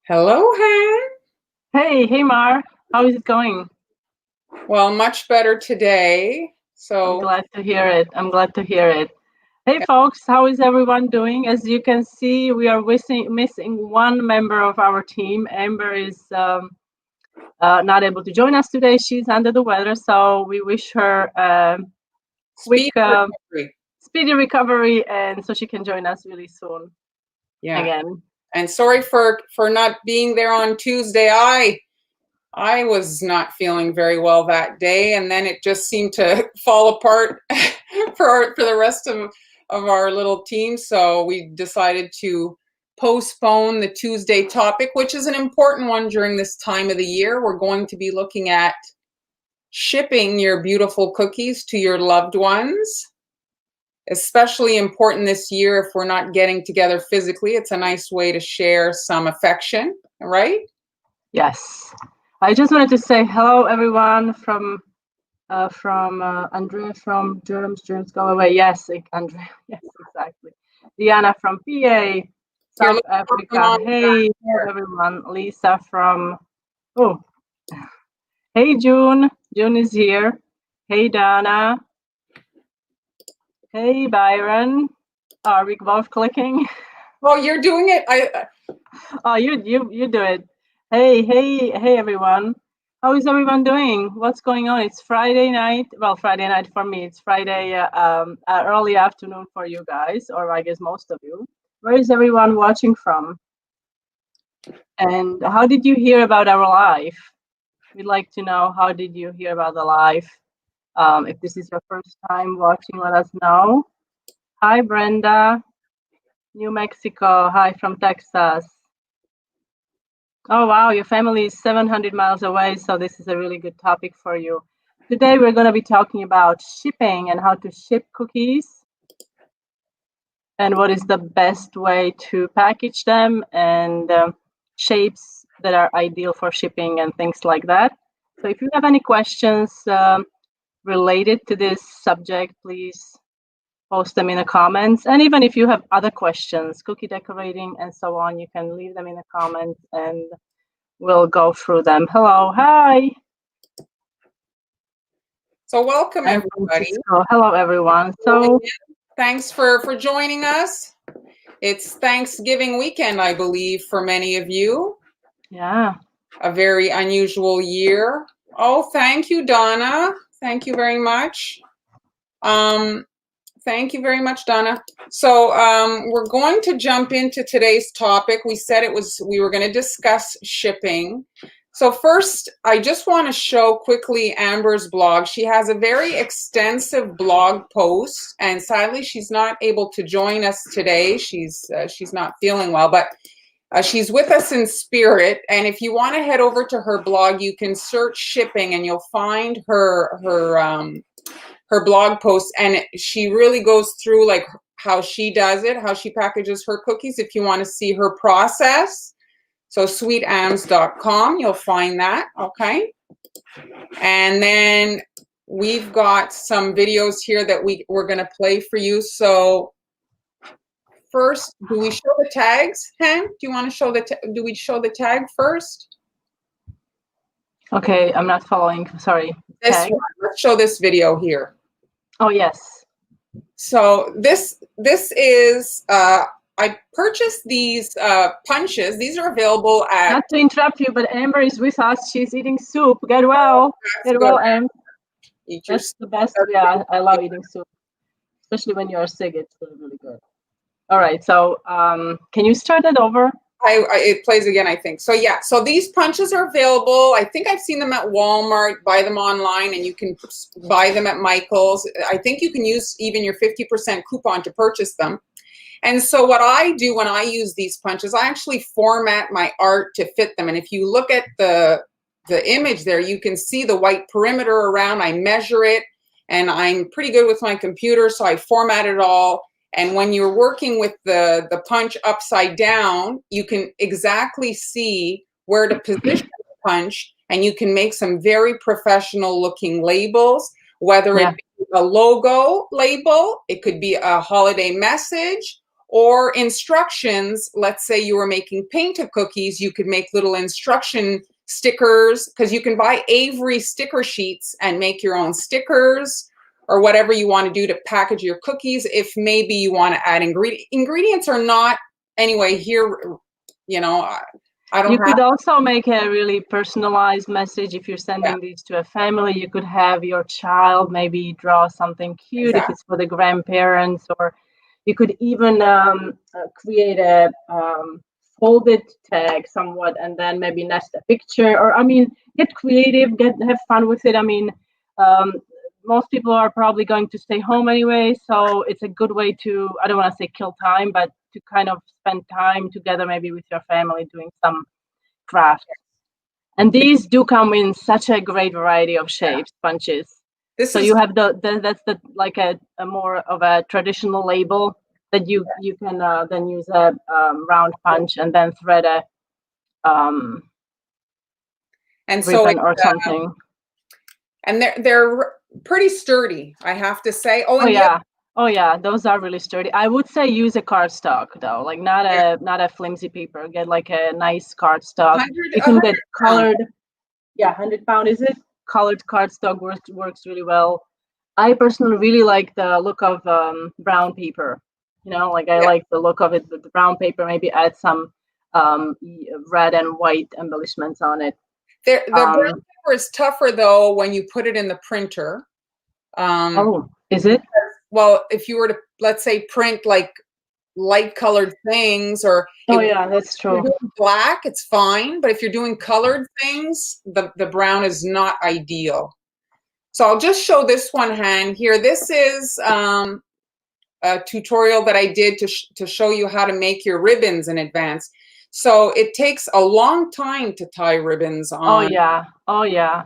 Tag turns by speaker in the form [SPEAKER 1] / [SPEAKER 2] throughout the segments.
[SPEAKER 1] Hello, Han.
[SPEAKER 2] Hey, Mar. How is it going?
[SPEAKER 1] Well, much better today.
[SPEAKER 2] I'm glad to hear it. Hey, folks, how is everyone doing? As you can see, we are missing one member of our team. Amber is not able to join us today. She's under the weather, so we wish her a quick, speedy recovery, and so she can join us really soon.
[SPEAKER 1] Yeah.
[SPEAKER 2] Again.
[SPEAKER 1] And sorry for not being there on Tuesday. I was not feeling very well that day, and then it just seemed to fall apart for the rest of our little team. So we decided to postpone the Tuesday topic, which is an important one during this time of the year. We're going to be looking at shipping your beautiful cookies to your loved ones. Especially important this year if we're not getting together physically. It's a nice way to share some affection, right?
[SPEAKER 2] Yes. I just wanted to say hello, everyone, from Andrea from Germs Go Away. Yes, Andrea. Yes, exactly. Diana from PA, South Africa. Hey, everyone. Lisa from, hey, June. June is here. Hey, Donna. Hey, Byron. Are we both clicking?
[SPEAKER 1] Oh, you're doing it?
[SPEAKER 2] Oh, you do it. Hey, everyone. How is everyone doing? What's going on? It's Friday night. Well, Friday night for me. It's Friday early afternoon for you guys, or I guess most of you. Where is everyone watching from? And how did you hear about our live? We'd like to know, how did you hear about the live? If this is your first time watching, let us know. Hi, Brenda. New Mexico. Hi from Texas. Oh, wow, your family is 700 miles away, so this is a really good topic for you. Today, we're going to be talking about shipping and how to ship cookies and what is the best way to package them and shapes that are ideal for shipping and things like that. So if you have any questions related to this subject, please post them in the comments. And even if you have other questions, cookie decorating and so on, you can leave them in the comments and we'll go through them. Hello, hi.
[SPEAKER 1] So welcome, everybody.
[SPEAKER 2] Hello, everyone. So
[SPEAKER 1] thanks for joining us. It's Thanksgiving weekend, I believe, for many of you.
[SPEAKER 2] Yeah.
[SPEAKER 1] A very unusual year. Oh, thank you, Donna. Thank you very much. Thank you very much, Donna. So we're going to jump into today's topic. We said we were going to discuss shipping. So first, I just want to show quickly Amber's blog. She has a very extensive blog post, and sadly, she's not able to join us today. She's not feeling well, but she's with us in spirit. And if you want to head over to her blog, you can search shipping, and you'll find her blog post, and she really goes through like how she does it, how she packages her cookies. If you want to see her process, so SweetAmbs.com, you'll find that, okay? And then we've got some videos here that we're going to play for you. So first, do we show the tags, Hen? Do you want to show do we show the tag first?
[SPEAKER 2] Okay, I'm not following, sorry.
[SPEAKER 1] This one. Let's show this video here.
[SPEAKER 2] Oh, yes.
[SPEAKER 1] So this is, I purchased these punches. These are available at...
[SPEAKER 2] Not to interrupt you, but Amber is with us. She's eating soup. Get well. Get well, Amber. That's the best. Yeah, I love eating soup, especially when you're sick. It's really, really good. All right, so can you start it over?
[SPEAKER 1] It plays again, I think. So yeah, so these punches are available. I think I've seen them at Walmart, buy them online, and you can buy them at Michael's. I think you can use even your 50% coupon to purchase them. And so what I do when I use these punches, I actually format my art to fit them. And if you look at the image there, you can see the white perimeter around. I measure it, and I'm pretty good with my computer, so I format it all. And when you're working with the punch upside down, you can exactly see where to position the punch, and you can make some very professional looking labels, whether it be a logo label, it could be a holiday message, or instructions. Let's say you were making painted cookies, you could make little instruction stickers, because you can buy Avery sticker sheets and make your own stickers, or whatever you want to do to package your cookies. If maybe you want to add ingredients are not, anyway, here, you know, I don't
[SPEAKER 2] You
[SPEAKER 1] have.
[SPEAKER 2] could also make a really personalized message if you're sending these to a family. You could have your child maybe draw something cute if it's for the grandparents, or you could even create a folded tag somewhat, and then maybe nest a picture, or I mean, get creative, have fun with it. I mean, most people are probably going to stay home anyway, so it's a good way to, I don't want to say kill time, but to kind of spend time together, maybe with your family, doing some crafts. And these do come in such a great variety of shapes, punches. So you have that's the like a more of a traditional label that you can then use a round punch and then thread a ribbon or something.
[SPEAKER 1] And they're pretty sturdy, I have to say.
[SPEAKER 2] Oh yeah, those are really sturdy. I would say use a cardstock though, like not a flimsy paper. Get like a nice cardstock. You can get colored. Yeah, 100-pound is it? Colored cardstock works really well. I personally really like the look of brown paper. You know, like I like the look of it with the brown paper. Maybe add some red and white embellishments on it.
[SPEAKER 1] The brown paper is tougher though when you put it in the printer.
[SPEAKER 2] Oh, is it?
[SPEAKER 1] Well, if you were to, let's say, print like light colored things, or
[SPEAKER 2] that's true.
[SPEAKER 1] If you're doing black, it's fine, but if you're doing colored things, the brown is not ideal. So I'll just show this one hand here. This is a tutorial that I did to show you how to make your ribbons in advance. So it takes a long time to tie ribbons on.
[SPEAKER 2] Oh yeah.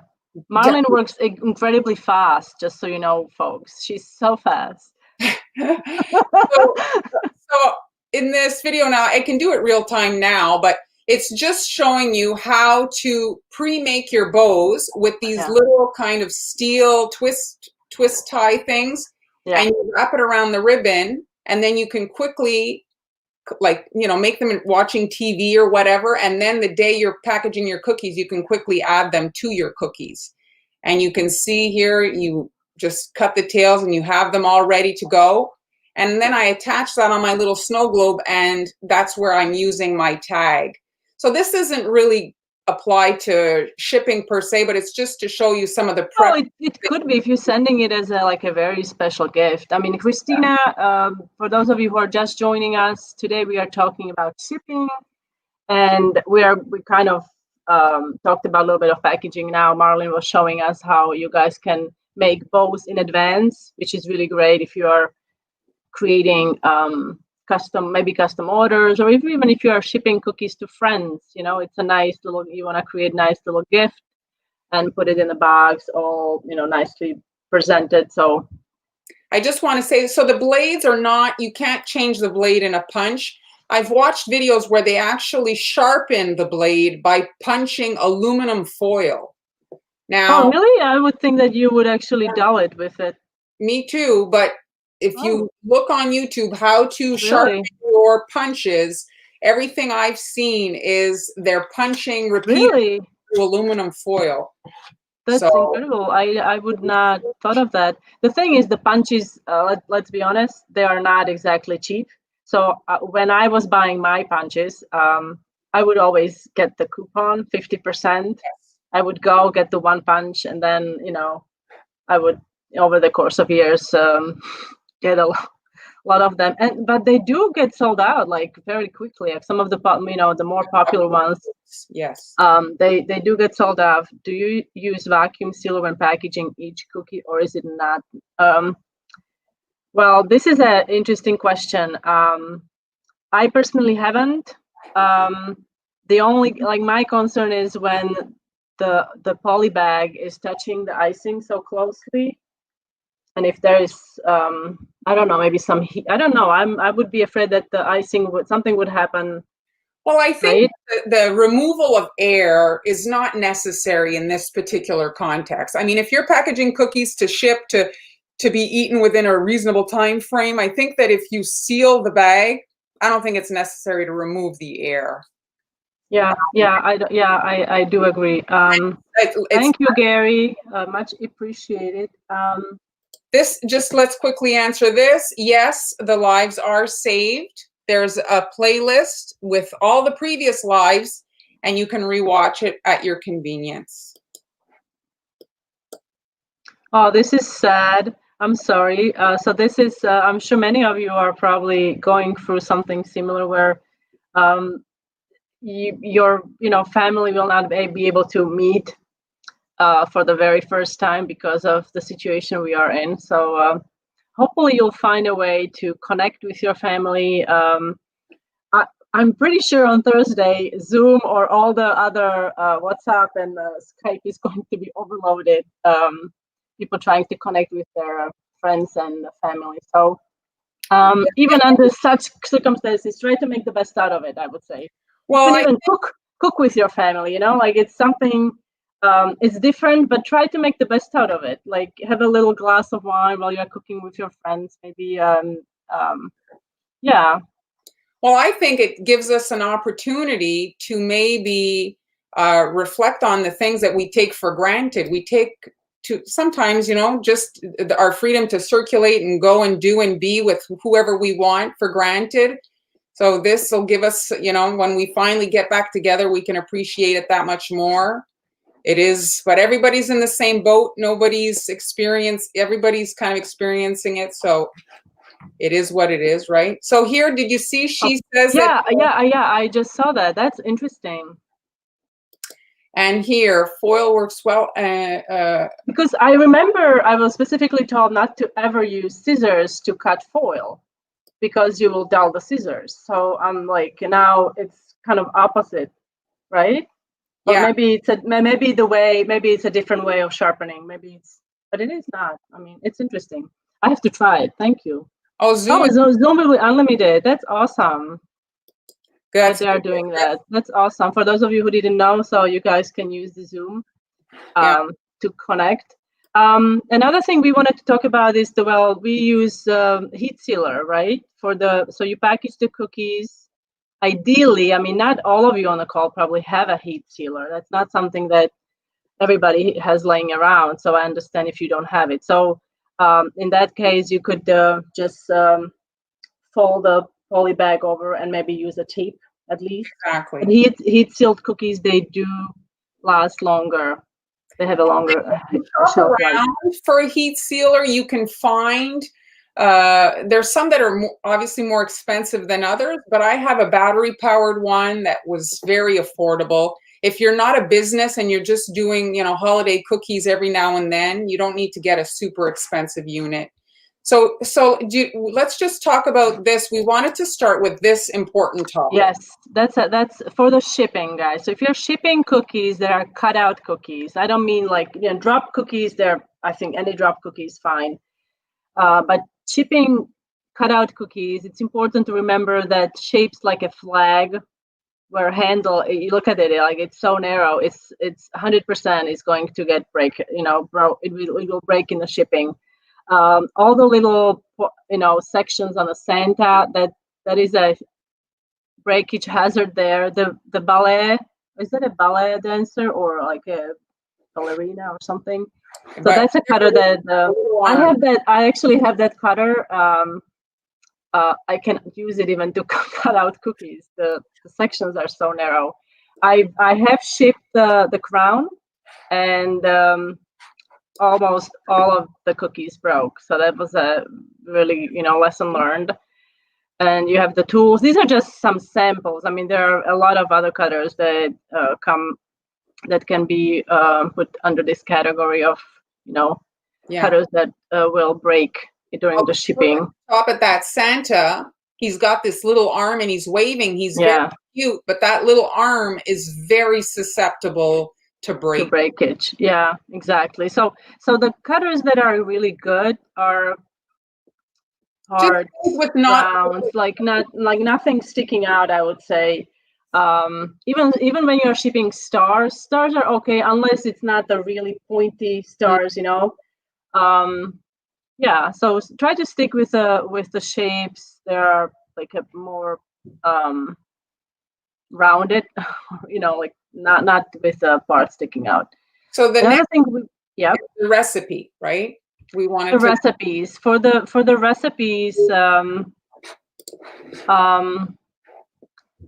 [SPEAKER 2] Marlene works incredibly fast, just so you know, folks. She's so fast.
[SPEAKER 1] So in this video now, I can do it real time now, but it's just showing you how to pre-make your bows with these little kind of steel twist tie things. And you wrap it around the ribbon, and then you can quickly, like, you know, make them watching TV or whatever. And then the day you're packaging your cookies, you can quickly add them to your cookies. And you can see here, you just cut the tails and you have them all ready to go. And then I attach that on my little snow globe, and that's where I'm using my tag. So this isn't really applied to shipping per se, but it's just to show you some of the prep.
[SPEAKER 2] Oh, it could be if you're sending it as a very special gift. I mean, Christina, for those of you who are just joining us today, we are talking about shipping, and we kind of talked about a little bit of packaging. Now Marlene was showing us how you guys can make bows in advance, which is really great if you are creating custom orders, or even if you are shipping cookies to friends. You know, it's a nice little, you want to create nice little gift and put it in the box, all, you know, nicely presented. So
[SPEAKER 1] I just want to say, so the blades are not, you can't change the blade in a punch. I've watched videos where they actually sharpen the blade by punching aluminum foil. Now,
[SPEAKER 2] oh really? I would think that you would actually dull it with it.
[SPEAKER 1] Me too, but if you look on YouTube how to sharpen your punches, everything I've seen is they're punching repeatedly through aluminum foil.
[SPEAKER 2] That's incredible. I would not thought of that. The thing is, the punches, let's be honest, they are not exactly cheap. So when I was buying my punches, I would always get the coupon, 50%. I would go get the one punch, and then, you know, I would, over the course of years, get a lot of them. But they do get sold out like very quickly. Some of the, you know, the more popular ones, they do get sold out. Do you use vacuum sealer when packaging each cookie, or is it not? Well, this is an interesting question. I personally haven't. The only, like, my concern is when the poly bag is touching the icing so closely. And if there is, I don't know, maybe some heat, I don't know. I would be afraid that the icing something would happen.
[SPEAKER 1] Well, I think
[SPEAKER 2] right?
[SPEAKER 1] the removal of air is not necessary in this particular context. I mean, if you're packaging cookies to ship to be eaten within a reasonable time frame, I think that if you seal the bag, I don't think it's necessary to remove the air.
[SPEAKER 2] Yeah, I do agree. Thank you, Gary. Much appreciated.
[SPEAKER 1] This, just let's quickly answer this. Yes, the lives are saved. There's a playlist with all the previous lives, and you can rewatch it at your convenience.
[SPEAKER 2] Oh, this is sad. I'm sorry. So this is, I'm sure many of you are probably going through something similar where your family will not be able to meet for the very first time because of the situation we are in. So hopefully you'll find a way to connect with your family. I'm pretty sure on Thursday, Zoom or all the other WhatsApp and Skype is going to be overloaded. People trying to connect with their friends and family. So even under such circumstances, try to make the best out of it, I would say. Well, you can even cook with your family, like it's something, it's different, but try to make the best out of it. Like have a little glass of wine while you're cooking with your friends, maybe. Yeah.
[SPEAKER 1] Well, I think it gives us an opportunity to maybe reflect on the things that we take for granted. We take to sometimes, just our freedom to circulate and go and do and be with whoever we want for granted. So this will give us, when we finally get back together, we can appreciate it that much more. It is, but everybody's in the same boat. Everybody's kind of experiencing it. So it is what it is, right? So here, did you see she says
[SPEAKER 2] that? Yeah, I just saw that. That's interesting.
[SPEAKER 1] And here, foil works well.
[SPEAKER 2] Because I remember I was specifically told not to ever use scissors to cut foil because you will dull the scissors. So I'm like, now it's kind of opposite, right? But yeah. Maybe it's a different way of sharpening. But it is not. I mean, it's interesting. I have to try it. Thank you. Zoom will be unlimited. That's awesome. That they are doing that. That's awesome. For those of you who didn't know, so you guys can use the Zoom to connect. Another thing we wanted to talk about is we use heat sealer, right? So you package the cookies. Ideally, I mean, not all of you on the call probably have a heat sealer. That's not something that everybody has laying around. So I understand if you don't have it. So in that case, you could just fold the poly bag over and maybe use a tape at least.
[SPEAKER 1] Exactly.
[SPEAKER 2] And heat sealed cookies, they do last longer. They have a longer shelf life.
[SPEAKER 1] For a heat sealer, you can find there's some that are obviously more expensive than others, but I have a battery powered one that was very affordable. If you're not a business and you're just doing, holiday cookies every now and then, you don't need to get a super expensive unit. So let's just talk about this. We wanted to start with this important topic.
[SPEAKER 2] Yes, that's for the shipping, guys. So if you're shipping cookies that are cut out cookies, I don't mean like drop cookies. I think any drop cookie is fine. But shipping cut out cookies, it's important to remember that shapes like a flag, where handle, you look at it, like it's so narrow, it's 100% is going to get break. It will break in the shipping. All the little sections on the Santa, that is a breakage hazard there. The ballet, is that a ballet dancer or like a ballerina or something? So that's a cutter that I actually have that cutter. I can use it even to cut out cookies. The sections are so narrow. I have shipped the crown, and almost all of the cookies broke. So that was a really lesson learned. And you have the tools. These are just some samples. I mean, there are a lot of other cutters that that can be put under this category of cutters that will break during the shipping.
[SPEAKER 1] Top at that Santa, he's got this little arm and he's waving. He's very cute, but that little arm is very susceptible to
[SPEAKER 2] to
[SPEAKER 1] break.
[SPEAKER 2] breakage. Yeah, exactly. So the cutters that are really good are
[SPEAKER 1] Just
[SPEAKER 2] hard
[SPEAKER 1] with not.
[SPEAKER 2] rounds, like nothing sticking out, I would say. Even when you're shipping stars are okay unless it's not the really pointy stars, you know. Yeah, so try to stick with the shapes. They are like a more rounded, you know, like not with the part sticking out.
[SPEAKER 1] So the
[SPEAKER 2] Another
[SPEAKER 1] next
[SPEAKER 2] thing, yeah,
[SPEAKER 1] the recipe, right? We
[SPEAKER 2] the
[SPEAKER 1] wanted to.
[SPEAKER 2] recipes for the recipes.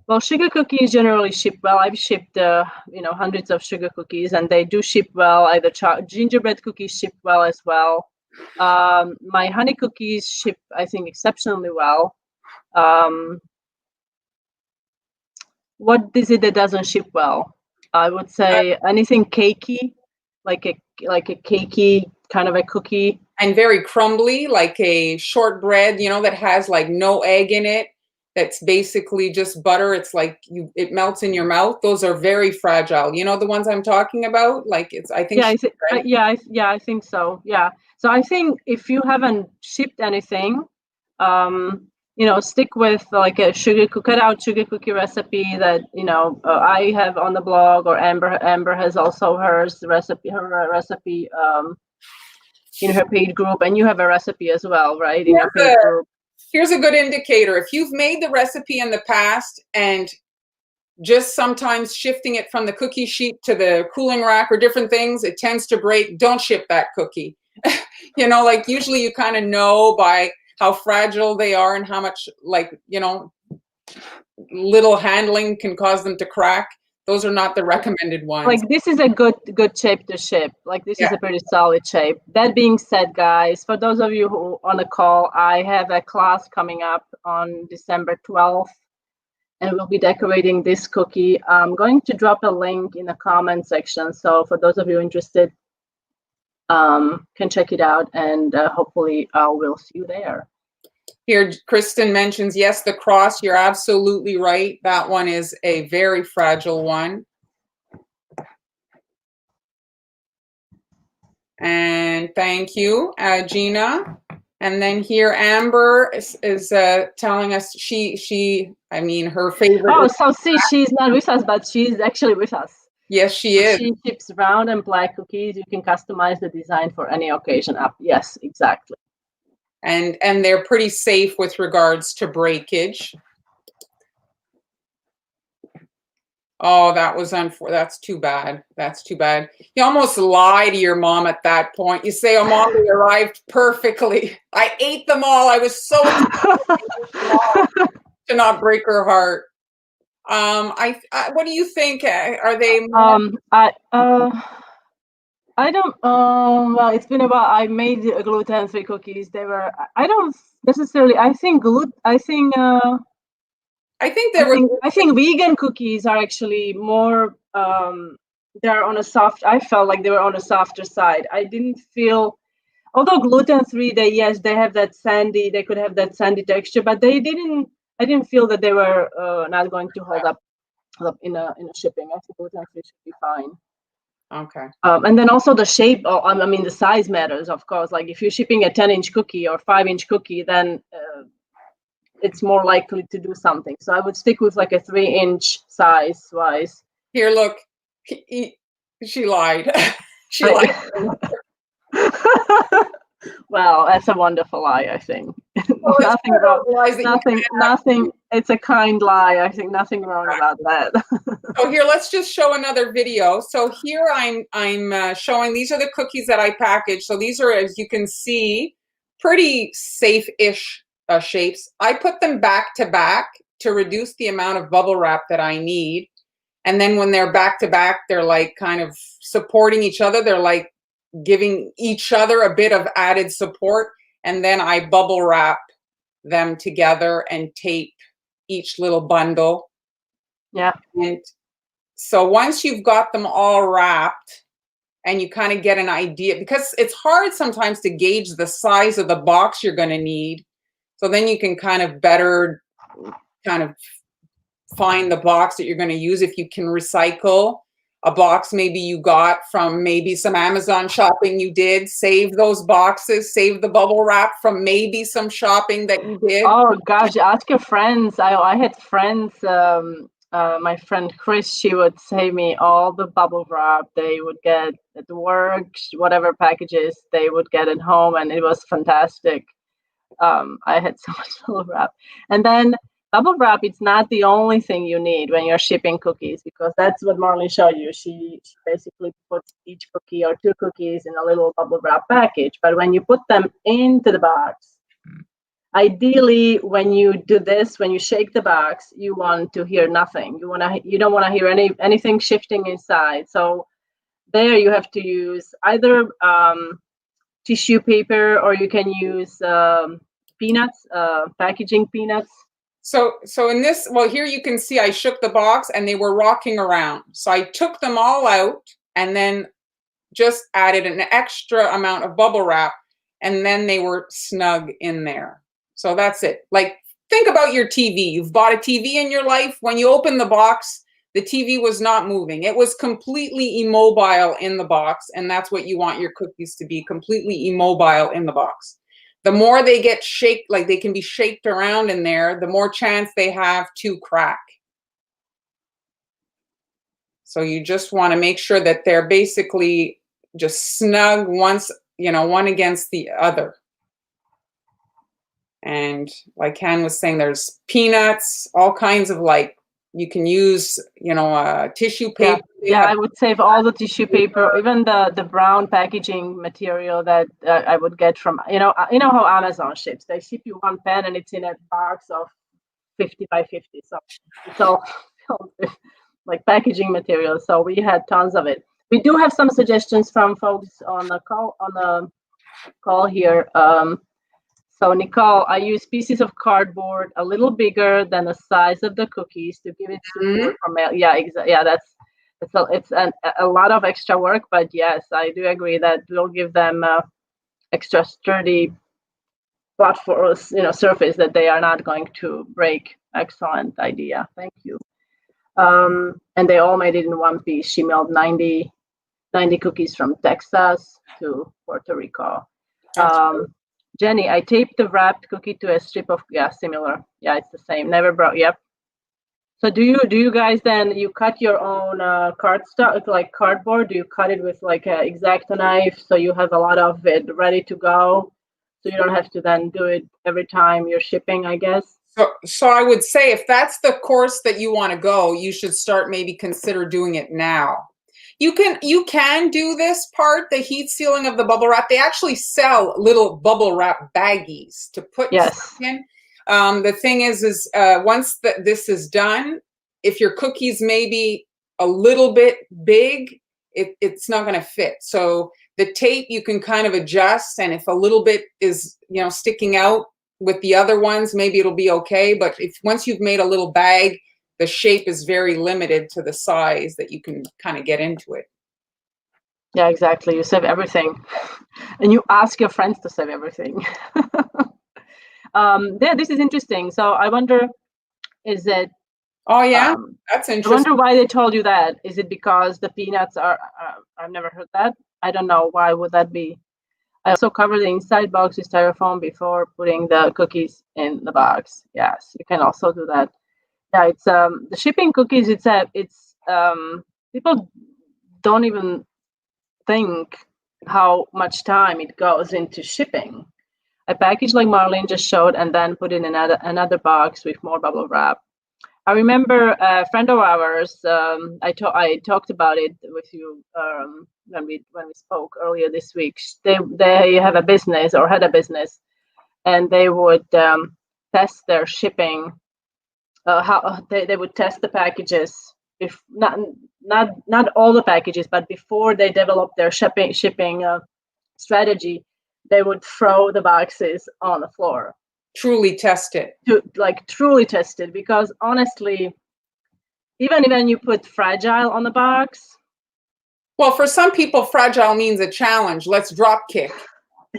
[SPEAKER 2] Well, sugar cookies generally ship well. I've shipped, hundreds of sugar cookies, and they do ship well. Either gingerbread cookies ship well as well. My honey cookies ship, I think, exceptionally well. What is it that doesn't ship well? I would say anything cakey, like a cakey kind of a cookie.
[SPEAKER 1] And very crumbly, like a shortbread, that has like no egg in it. That's basically just butter. It's like it melts in your mouth. Those are very fragile. You know the ones I'm talking about? Like I think.
[SPEAKER 2] I think so. Yeah. So I think if you haven't shipped anything, stick with like a cut out sugar cookie recipe that I have on the blog, or Amber has also her recipe in her paid group, and you have a recipe as well, right? In your paid group.
[SPEAKER 1] Here's a good indicator. If you've made the recipe in the past and just sometimes shifting it from the cookie sheet to the cooling rack or different things, it tends to break. Don't ship that cookie. Like usually you kind of know by how fragile they are and how much little handling can cause them to crack. Those are not the recommended ones.
[SPEAKER 2] Like this is a good shape to ship. Like this is a pretty solid shape. That being said, guys, for those of you who on the call, I have a class coming up on December 12th, and we'll be decorating this cookie. I'm going to drop a link in the comment section. So for those of you interested, can check it out, and hopefully we'll see you there.
[SPEAKER 1] Here, Kristen mentions, yes, the cross, you're absolutely right. That one is a very fragile one. And thank you, Gina. And then here, Amber is telling us her favorite.
[SPEAKER 2] Oh, so see, she's not with us, but she's actually with us.
[SPEAKER 1] Yes, she is.
[SPEAKER 2] She ships round and black cookies. You can customize the design for any occasion up. Yes, exactly.
[SPEAKER 1] And they're pretty safe with regards to breakage. Oh, that's too bad. That's too bad. You almost lie to your mom at that point. You say, "Oh, Mom, they arrived perfectly. I ate them all. I was so to not break her heart." What do you think? Are they?
[SPEAKER 2] I don't. Well, it's been a while. I made gluten-free cookies. They were. I don't necessarily. I think I think vegan cookies are actually more. They're on a soft. I felt like they were on a softer side. I didn't feel. Although gluten-free, they have that sandy. They could have that sandy texture, but they didn't. I didn't feel that they were not going to hold up in a shipping. I think gluten-free should be fine.
[SPEAKER 1] Okay.
[SPEAKER 2] And then also the shape, the size matters, of course. Like if you're shipping a 10-inch cookie or 5-inch cookie, then it's more likely to do something. So I would stick with like a 3-inch size wise.
[SPEAKER 1] Here, look, she lied. She lied.
[SPEAKER 2] Well, that's a wonderful lie, I think.
[SPEAKER 1] Well,
[SPEAKER 2] nothing wrong. Nothing. It's a kind lie. I think nothing wrong about that.
[SPEAKER 1] So here, let's just show another video. So here I'm showing, these are the cookies that I packaged. So these are, as you can see, pretty safe-ish shapes. I put them back to back to reduce the amount of bubble wrap that I need. And then when they're back to back, they're like kind of supporting each other. They're like giving each other a bit of added support. And then I bubble wrap them together and tape each little bundle.
[SPEAKER 2] Yeah.
[SPEAKER 1] And so once you've got them all wrapped and you kind of get an idea, because it's hard sometimes to gauge the size of the box you're going to need. So then you can kind of better kind of find the box that you're going to use if you can recycle. a box maybe you got from maybe some Amazon shopping you did. Save those boxes, save the bubble wrap from maybe some shopping that you did.
[SPEAKER 2] Oh gosh, ask your friends. I had friends. My friend Chris, she would save me all the bubble wrap they would get at work, whatever packages they would get at home, and it was fantastic. I had so much bubble wrap, and then bubble wrap. It's not the only thing you need when you're shipping cookies, because that's what Marlene showed you. She basically puts each cookie or two cookies in a little bubble wrap package. But when you put them into the box, ideally, when you do this, when you shake the box, you want to hear nothing. You don't want to hear anything shifting inside. So there you have to use either tissue paper, or you can use peanuts, packaging peanuts.
[SPEAKER 1] So in this, well, here you can see I shook the box and they were rocking around. So I took them all out and then just added an extra amount of bubble wrap, and then they were snug in there. So that's it. Like, think about your TV. You've bought a TV in your life. When you open the box, the TV was not moving. It was completely immobile in the box, and that's what you want your cookies to be, completely immobile in the box. The more they get shaked, like they can be shaked around in there, the more chance they have to crack. So you just want to make sure that they're basically just snug once, one against the other. And like Han was saying, there's peanuts, all kinds of, like, you can use, tissue paper.
[SPEAKER 2] Yeah, I would save all the tissue paper, even the brown packaging material that I would get from, you know how Amazon ships. They ship you one pen and it's in a box of 50 by 50. So it's all like packaging material. So we had tons of it. We do have some suggestions from folks on the call here. So Nicole, I use pieces of cardboard a little bigger than the size of the cookies to give it support from mail. Yeah, exactly. Yeah, it's a lot of extra work, but yes, I do agree that we'll give them extra sturdy platform, surface that they are not going to break. Excellent idea. Thank you. And they all made it in one piece. She mailed 90 cookies from Texas to Puerto Rico. Jenny, I taped the wrapped cookie to a strip of, similar. Yeah, it's the same. Never brought, yep. So do you guys then, you cut your own cardstock, like cardboard? Do you cut it with like an X-Acto knife so you have a lot of it ready to go? So you don't have to then do it every time you're shipping, I guess?
[SPEAKER 1] So I would say if that's the course that you want to go, you should start maybe consider doing it now. You can do this part, the heat sealing of the bubble wrap. They actually sell little bubble wrap baggies to put in. The thing is once this is done, if your cookie's maybe a little bit big, it's not going to fit. So the tape you can kind of adjust, and if a little bit is sticking out with the other ones, maybe it'll be okay. But once you've made a little bag, the shape is very limited to the size that you can kind of get into it.
[SPEAKER 2] Yeah, exactly. You save everything, and you ask your friends to save everything. Yeah, this is interesting. So I wonder, is it?
[SPEAKER 1] Oh yeah, that's interesting.
[SPEAKER 2] I wonder why they told you that. Is it because the peanuts are? I've never heard that. I don't know. Why would that be? I also cover the inside box with styrofoam before putting the cookies in the box. Yes, you can also do that. Yeah, it's the shipping cookies. It's people don't even think how much time it goes into shipping. I package like Marlene just showed, and then put in another box with more bubble wrap. I remember a friend of ours. I talked about it with you when we spoke earlier this week. They have a business, or had a business, and they would test their shipping. How they would test the packages, if not all the packages, but before they developed their shipping strategy, they would throw the boxes on the floor.
[SPEAKER 1] Truly test it.
[SPEAKER 2] Truly test it, because honestly, even when you put fragile on the box.
[SPEAKER 1] Well, for some people, fragile means a challenge. Let's drop kick.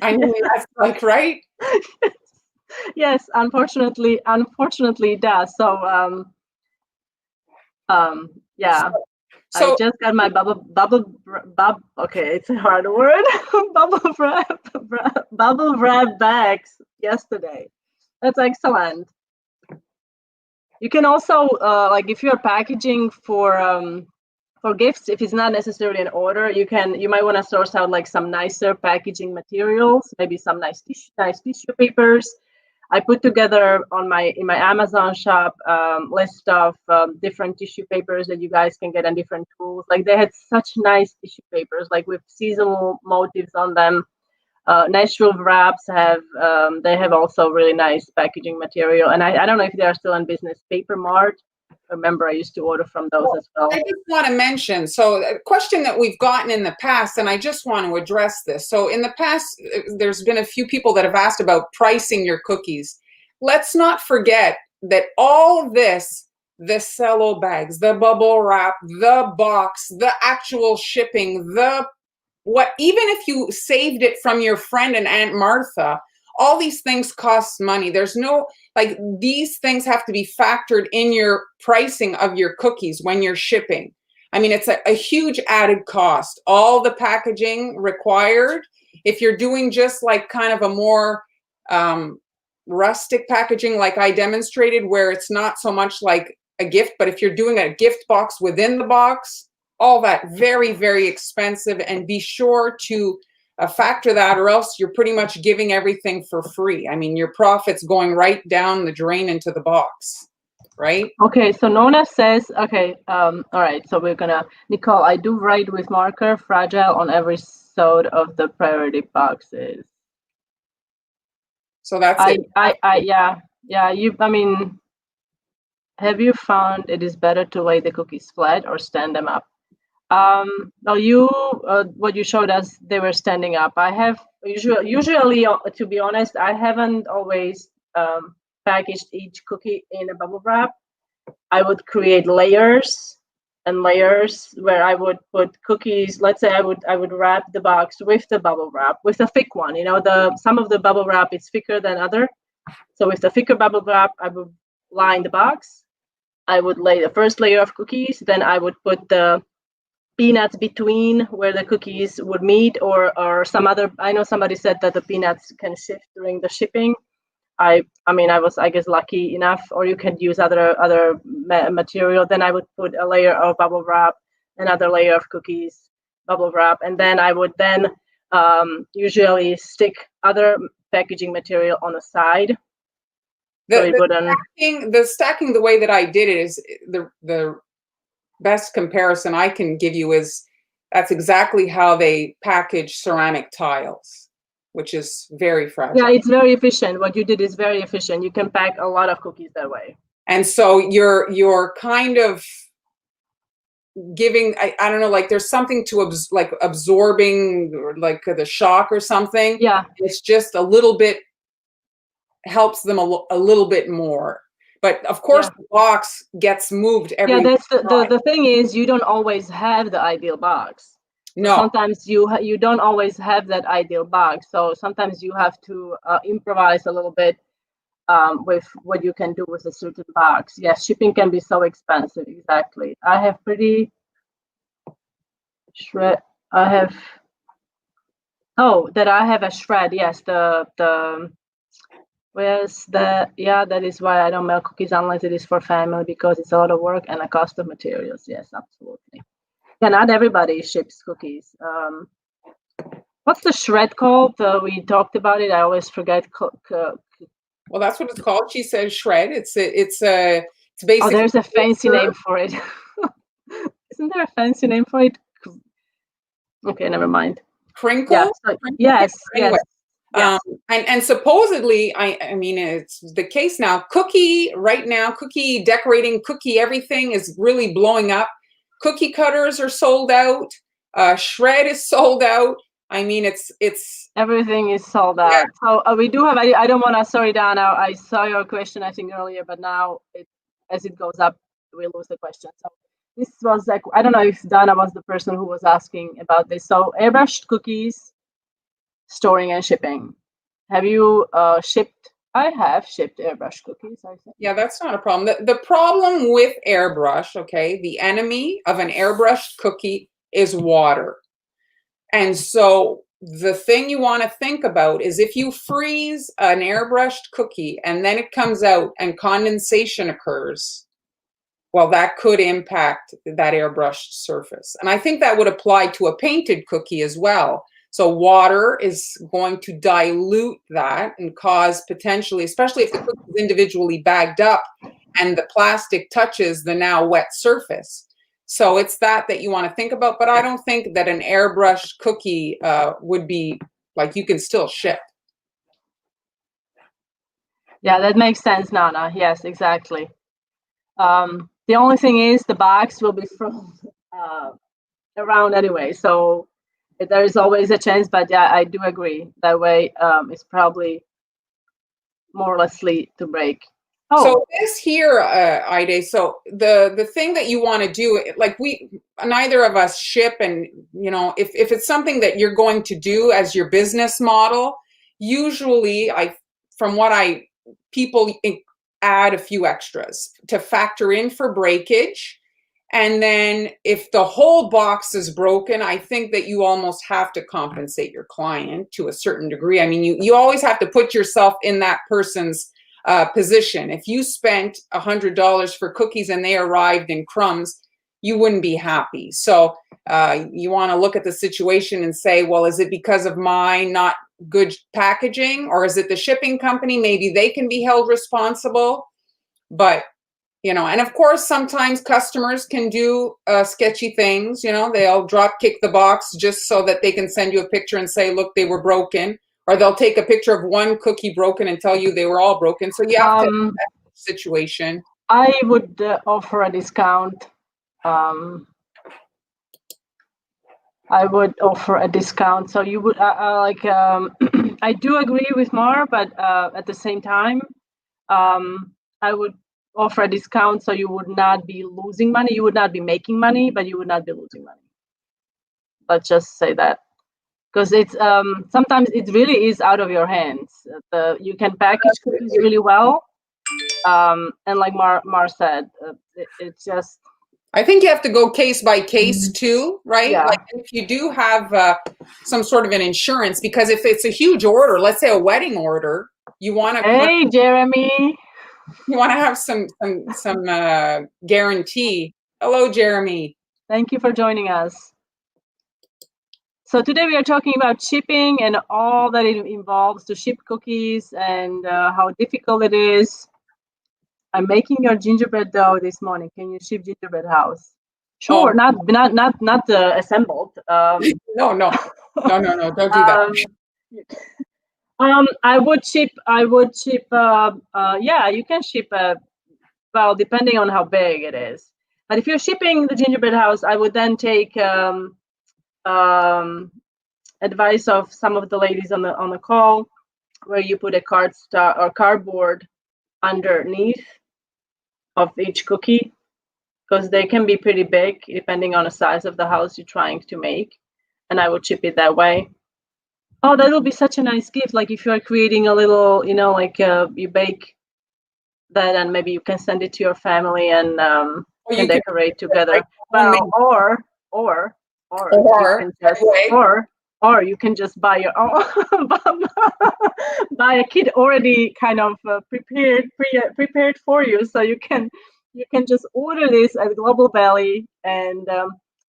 [SPEAKER 1] I mean, that's right?
[SPEAKER 2] Yes, unfortunately it does. So, yeah. I
[SPEAKER 1] So
[SPEAKER 2] just got my okay, it's a hard word. Bubble wrap bags yesterday. That's excellent. You can also like if you're packaging for gifts, if it's not necessarily an order, you might want to source out like some nicer packaging materials, maybe some nice tissue papers. I put together in my Amazon shop list of different tissue papers that you guys can get on different tools. Like they had such nice tissue papers, like with seasonal motifs on them. Nashville wraps they have also really nice packaging material, and I don't know if they are still in business. Paper Mart. Remember, I used to order from those as well.
[SPEAKER 1] I just want to mention, so a question that we've gotten in the past, and I just want to address this. So in the past, there's been a few people that have asked about pricing your cookies. Let's not forget that all of this, the cello bags, the bubble wrap, the box, the actual shipping, even if you saved it from your friend and Aunt Martha, all these things cost money. There's no, like, these things have to be factored in your pricing of your cookies when you're shipping. I mean, it's a huge added cost. All the packaging required. If you're doing just like kind of a more rustic packaging, like I demonstrated, where it's not so much like a gift, but if you're doing a gift box within the box, all that very, very expensive, and be sure to factor that, or else you're pretty much giving everything for free. I mean, your profit's going right down the drain into the box, right?
[SPEAKER 2] Okay, so Nona says, okay, all right, so we're gonna, Nicole, I do write with marker fragile on every side of the priority boxes.
[SPEAKER 1] So that's it.
[SPEAKER 2] I mean, have you found it is better to lay the cookies flat or stand them up? What you showed us, they were standing up. I have usually, to be honest, I haven't always packaged each cookie in a bubble wrap. I would create layers and layers where I would put cookies. Let's say I would wrap the box with the bubble wrap, with a thick one. You know, some of the bubble wrap is thicker than other. So with the thicker bubble wrap, I would line the box. I would lay the first layer of cookies. Then I would put the peanuts between where the cookies would meet, or some other. I know somebody said that the peanuts can shift during the shipping. I mean, I was, I guess, lucky enough, or you can use other material. Then I would put a layer of bubble wrap, another layer of cookies, bubble wrap, and then I would usually stick other packaging material on the side.
[SPEAKER 1] The stacking, the way that I did it is the best comparison I can give you is that's exactly how they package ceramic tiles, which is very fragile.
[SPEAKER 2] Yeah, it's very efficient. What you did is very efficient. You can pack a lot of cookies that way.
[SPEAKER 1] And so you're kind of giving, I don't know, like there's something to absorbing, or like the shock or something.
[SPEAKER 2] Yeah.
[SPEAKER 1] It's just a little bit, helps them a little bit more. But of course, the box gets moved every.
[SPEAKER 2] Yeah, that's the thing is, you don't always have the ideal box.
[SPEAKER 1] No.
[SPEAKER 2] Sometimes you don't always have that ideal box. So sometimes you have to improvise a little bit with what you can do with a certain box. Yes, shipping can be so expensive. Exactly. I have pretty shred. I have. Oh, that I have a shred. Yes, Whereas that is why I don't make cookies unless it is for family, because it's a lot of work and a cost of materials. Yes, absolutely. Yeah, not everybody ships cookies. What's the shred called? We talked about it. I always forget.
[SPEAKER 1] Well, that's what it's called. She says shred. It's basically.
[SPEAKER 2] Oh, there's a fancy name for it. Isn't there a fancy name for it? Okay, never mind.
[SPEAKER 1] Crinkle.
[SPEAKER 2] Yeah, so, yes.
[SPEAKER 1] Anyway.
[SPEAKER 2] Yes.
[SPEAKER 1] And supposedly, I mean, it's the case now. Cookie decorating, cookie everything is really blowing up. Cookie cutters are sold out. Shred is sold out. I mean, it's
[SPEAKER 2] everything is sold out. Yeah. So we do have. I don't want to. Sorry, Dana. I saw your question, I think, earlier, but now as it goes up, we lose the question. So this was like, I don't know if Dana was the person who was asking about this. So airbrushed cookies, storing and shipping. Have you shipped I have shipped airbrush cookies, I think.
[SPEAKER 1] Yeah, that's not a problem. The problem with airbrush, okay, the enemy of an airbrushed cookie is water. And so the thing you want to think about is if you freeze an airbrushed cookie and then it comes out and condensation occurs, well, that could impact that airbrushed surface. And I think that would apply to a painted cookie as well. So water is going to dilute that and cause potentially, especially if the cookie is individually bagged up and the plastic touches the now wet surface. So it's that you want to think about. But I don't think that an airbrushed cookie would be like you can still ship.
[SPEAKER 2] Yeah, that makes sense, Nana. Yes, exactly. The only thing is the box will be thrown around anyway, so there is always a chance. But yeah, I do agree. That way, it's probably more likely to break. Oh,
[SPEAKER 1] So this here, Ide, so the thing that you want to do, like neither of us ship, and you know, if it's something that you're going to do as your business model, usually people add a few extras to factor in for breakage. And then if the whole box is broken, I think that you almost have to compensate your client to a certain degree. I mean, you always have to put yourself in that person's position. If you spent $100 for cookies and they arrived in crumbs, you wouldn't be happy. So you want to look at the situation and say, well, is it because of my not good packaging, or is it the shipping company? Maybe they can be held responsible. But you know, and of course, sometimes customers can do sketchy things. You know, they'll drop kick the box just so that they can send you a picture and say, look, they were broken. Or they'll take a picture of one cookie broken and tell you they were all broken. So you have to situation.
[SPEAKER 2] I would offer a discount. I would offer a discount. So you would I do agree with Mar, but at the same time, I would offer a discount so you would not be losing money. You would not be making money, but you would not be losing money. Let's just say that. Because it's sometimes it really is out of your hands. You can package cookies really well, and like Mar said, it's just.
[SPEAKER 1] I think you have to go case by case too, right?
[SPEAKER 2] Yeah.
[SPEAKER 1] Like if you do have some sort of an insurance, because if it's a huge order, let's say a wedding order, you want to.
[SPEAKER 2] Hey, Jeremy.
[SPEAKER 1] You want to have some guarantee. Hello, Jeremy.
[SPEAKER 2] Thank you for joining us. So today we are talking about shipping and all that it involves to ship cookies and how difficult it is. I'm making your gingerbread dough this morning. Can you ship gingerbread house? Sure, not assembled.
[SPEAKER 1] No, don't do that.
[SPEAKER 2] I would ship. Yeah, you can ship. Well, depending on how big it is. But if you're shipping the gingerbread house, I would then take advice of some of the ladies on the call, where you put a cardboard underneath of each cookie, because they can be pretty big depending on the size of the house you're trying to make, and I would ship it that way. Oh, that will be such a nice gift. Like if you are creating a little, you know, like you bake that, and maybe you can send it to your family and can decorate together. Well, or you can just buy your own, buy a kit already kind of prepared for you, so you can just order this at Global Belly, and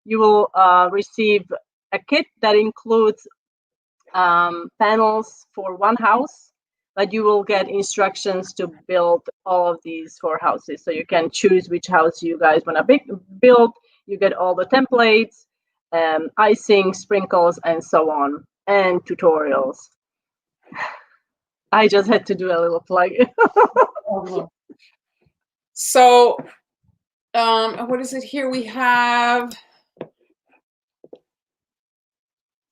[SPEAKER 2] you will receive a kit that includes panels for one house, but you will get instructions to build all of these 4 houses, so you can choose which house you guys want to build. You get all the templates, icing, sprinkles, and so on, and tutorials. I just had to do a little plug.
[SPEAKER 1] So, what is it here? We have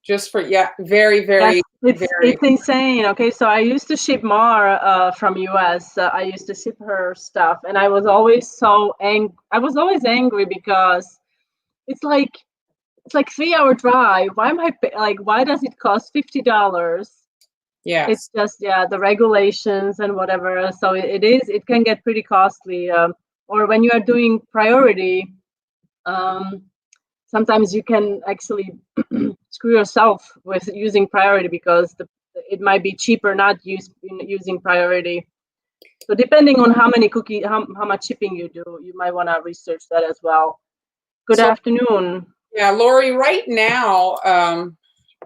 [SPEAKER 1] just for very, very.
[SPEAKER 2] It's insane. Okay, so I used to ship Mar from US. I used to ship her stuff, and I was always so angry. I was always angry because it's like 3-hour drive. Why am I why does it cost $50 It's
[SPEAKER 1] Yes.
[SPEAKER 2] just, yeah, the regulations and whatever. So it can get pretty costly. Or when you are doing priority, sometimes you can actually screw yourself with using priority because it might be cheaper not using priority. So depending on how many how much shipping you do, you might want to research that as well. Good
[SPEAKER 1] So
[SPEAKER 2] afternoon.
[SPEAKER 1] yeah, Lori, right now,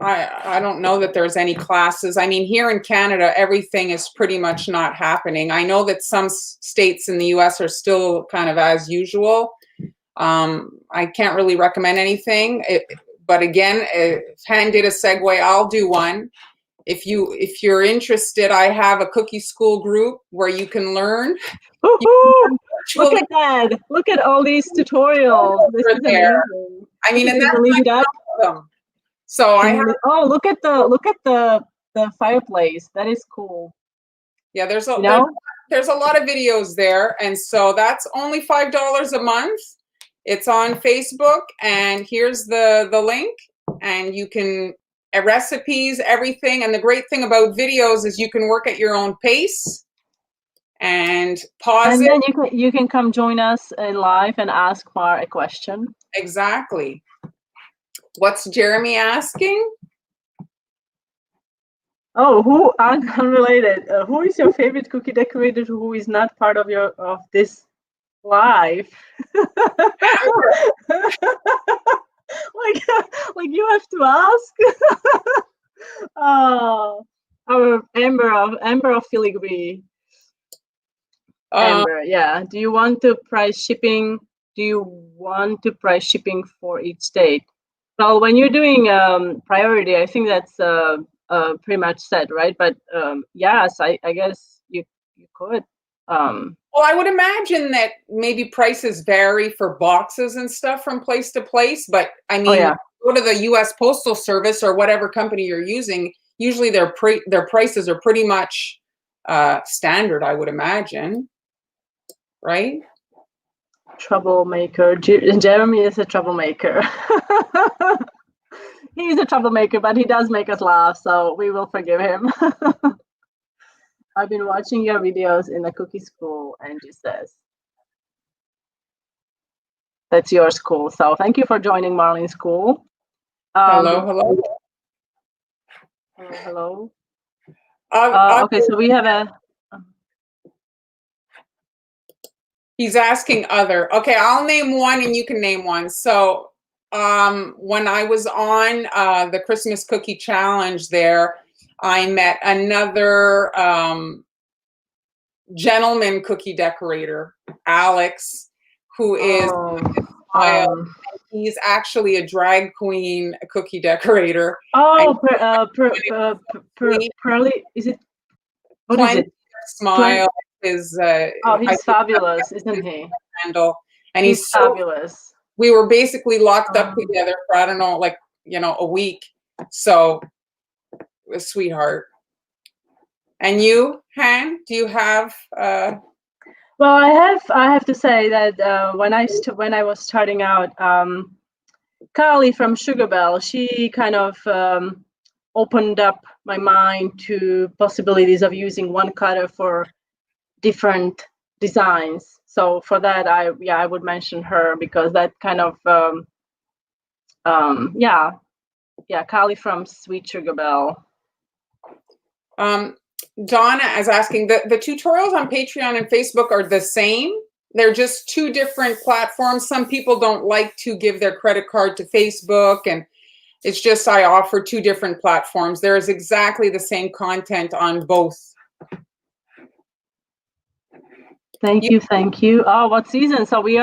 [SPEAKER 1] I don't know that there's any classes. I mean, here in Canada, everything is pretty much not happening. I know that some states in the US are still kind of as usual. I can't really recommend anything. But again, if Han did a segue, I'll do one. If you're interested, I have a cookie school group where you can learn.
[SPEAKER 2] Woohoo! Look at that! Look at all these tutorials. This is
[SPEAKER 1] There.
[SPEAKER 2] amazing.
[SPEAKER 1] I mean, and
[SPEAKER 2] Can
[SPEAKER 1] that's
[SPEAKER 2] you leave it up?
[SPEAKER 1] them. So I have.
[SPEAKER 2] Oh, look at the fireplace. That is cool.
[SPEAKER 1] Yeah,
[SPEAKER 2] there's a
[SPEAKER 1] lot of videos there, and so that's only $5 a month. It's on Facebook, and here's the link, and you can recipes, everything. And the great thing about videos is you can work at your own pace and pause it.
[SPEAKER 2] And then you can come join us in live and ask Mar a question.
[SPEAKER 1] Exactly. What's Jeremy asking?
[SPEAKER 2] Oh, who unrelated? Who is your favorite cookie decorator who is not part of this live? like you have to ask. Oh, our Amber of Filigree. Amber, yeah. Do you want to price shipping? Do you want to price shipping for each state? Well, when you're doing priority, I think that's pretty much set, right? But yes, I guess you could.
[SPEAKER 1] Well, I would imagine that maybe prices vary for boxes and stuff from place to place. But I mean, go to the U.S. Postal Service or whatever company you're using. Usually, their prices are pretty much standard. I would imagine, right?
[SPEAKER 2] Troublemaker. Jeremy is a troublemaker. He's a troublemaker, but he does make us laugh, so we will forgive him. I've been watching your videos in the cookie school, Angie says. That's your school. So thank you for joining Marlene's school.
[SPEAKER 1] Hello.
[SPEAKER 2] Hello.
[SPEAKER 1] Okay,
[SPEAKER 2] so we have a...
[SPEAKER 1] He's asking other. Okay, I'll name one and you can name one. So when I was on the Christmas Cookie Challenge there, I met another gentleman cookie decorator, Alex, who is he's actually a drag queen cookie decorator.
[SPEAKER 2] Oh, Pearly, is it? What is it?
[SPEAKER 1] Smile is
[SPEAKER 2] he's fabulous, isn't he?
[SPEAKER 1] Handle, and
[SPEAKER 2] he's fabulous.
[SPEAKER 1] We were basically locked up together for I don't know, like a week. So it was sweetheart. And you, Han, do you have?
[SPEAKER 2] Well, I have to say that when I was starting out, Carly from Sugar Bell, she kind of opened up my mind to possibilities of using one cutter for different designs. So for that, I would mention her because that kind of Carly from Sweet Sugar Bell.
[SPEAKER 1] Donna is asking, the tutorials on Patreon and Facebook are the same. They're just two different platforms. Some people don't like to give their credit card to Facebook, and it's just I offer two different platforms. There is exactly the same content on both.
[SPEAKER 2] Thank you. Oh, what season? So you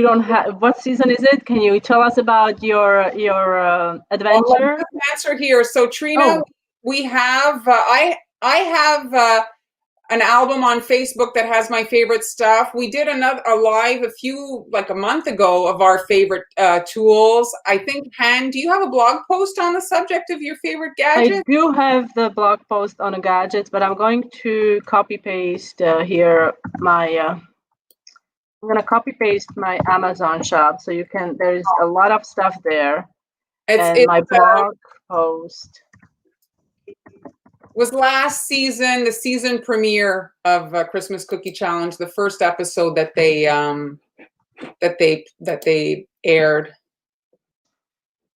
[SPEAKER 2] don't have, what season is it? Can you tell us about your adventure?
[SPEAKER 1] Well, answer here. So Trina, we have I have an album on Facebook that has my favorite stuff. We did a live a month ago of our favorite tools. I think, Han, do you have a blog post on the subject of your favorite gadget?
[SPEAKER 2] I do have the blog post on a gadget, but I'm going to copy paste here my I'm going to copy paste my Amazon shop, so you can, there's a lot of stuff there. and my blog post
[SPEAKER 1] was last season, the season premiere of Christmas Cookie Challenge, the first episode that they aired.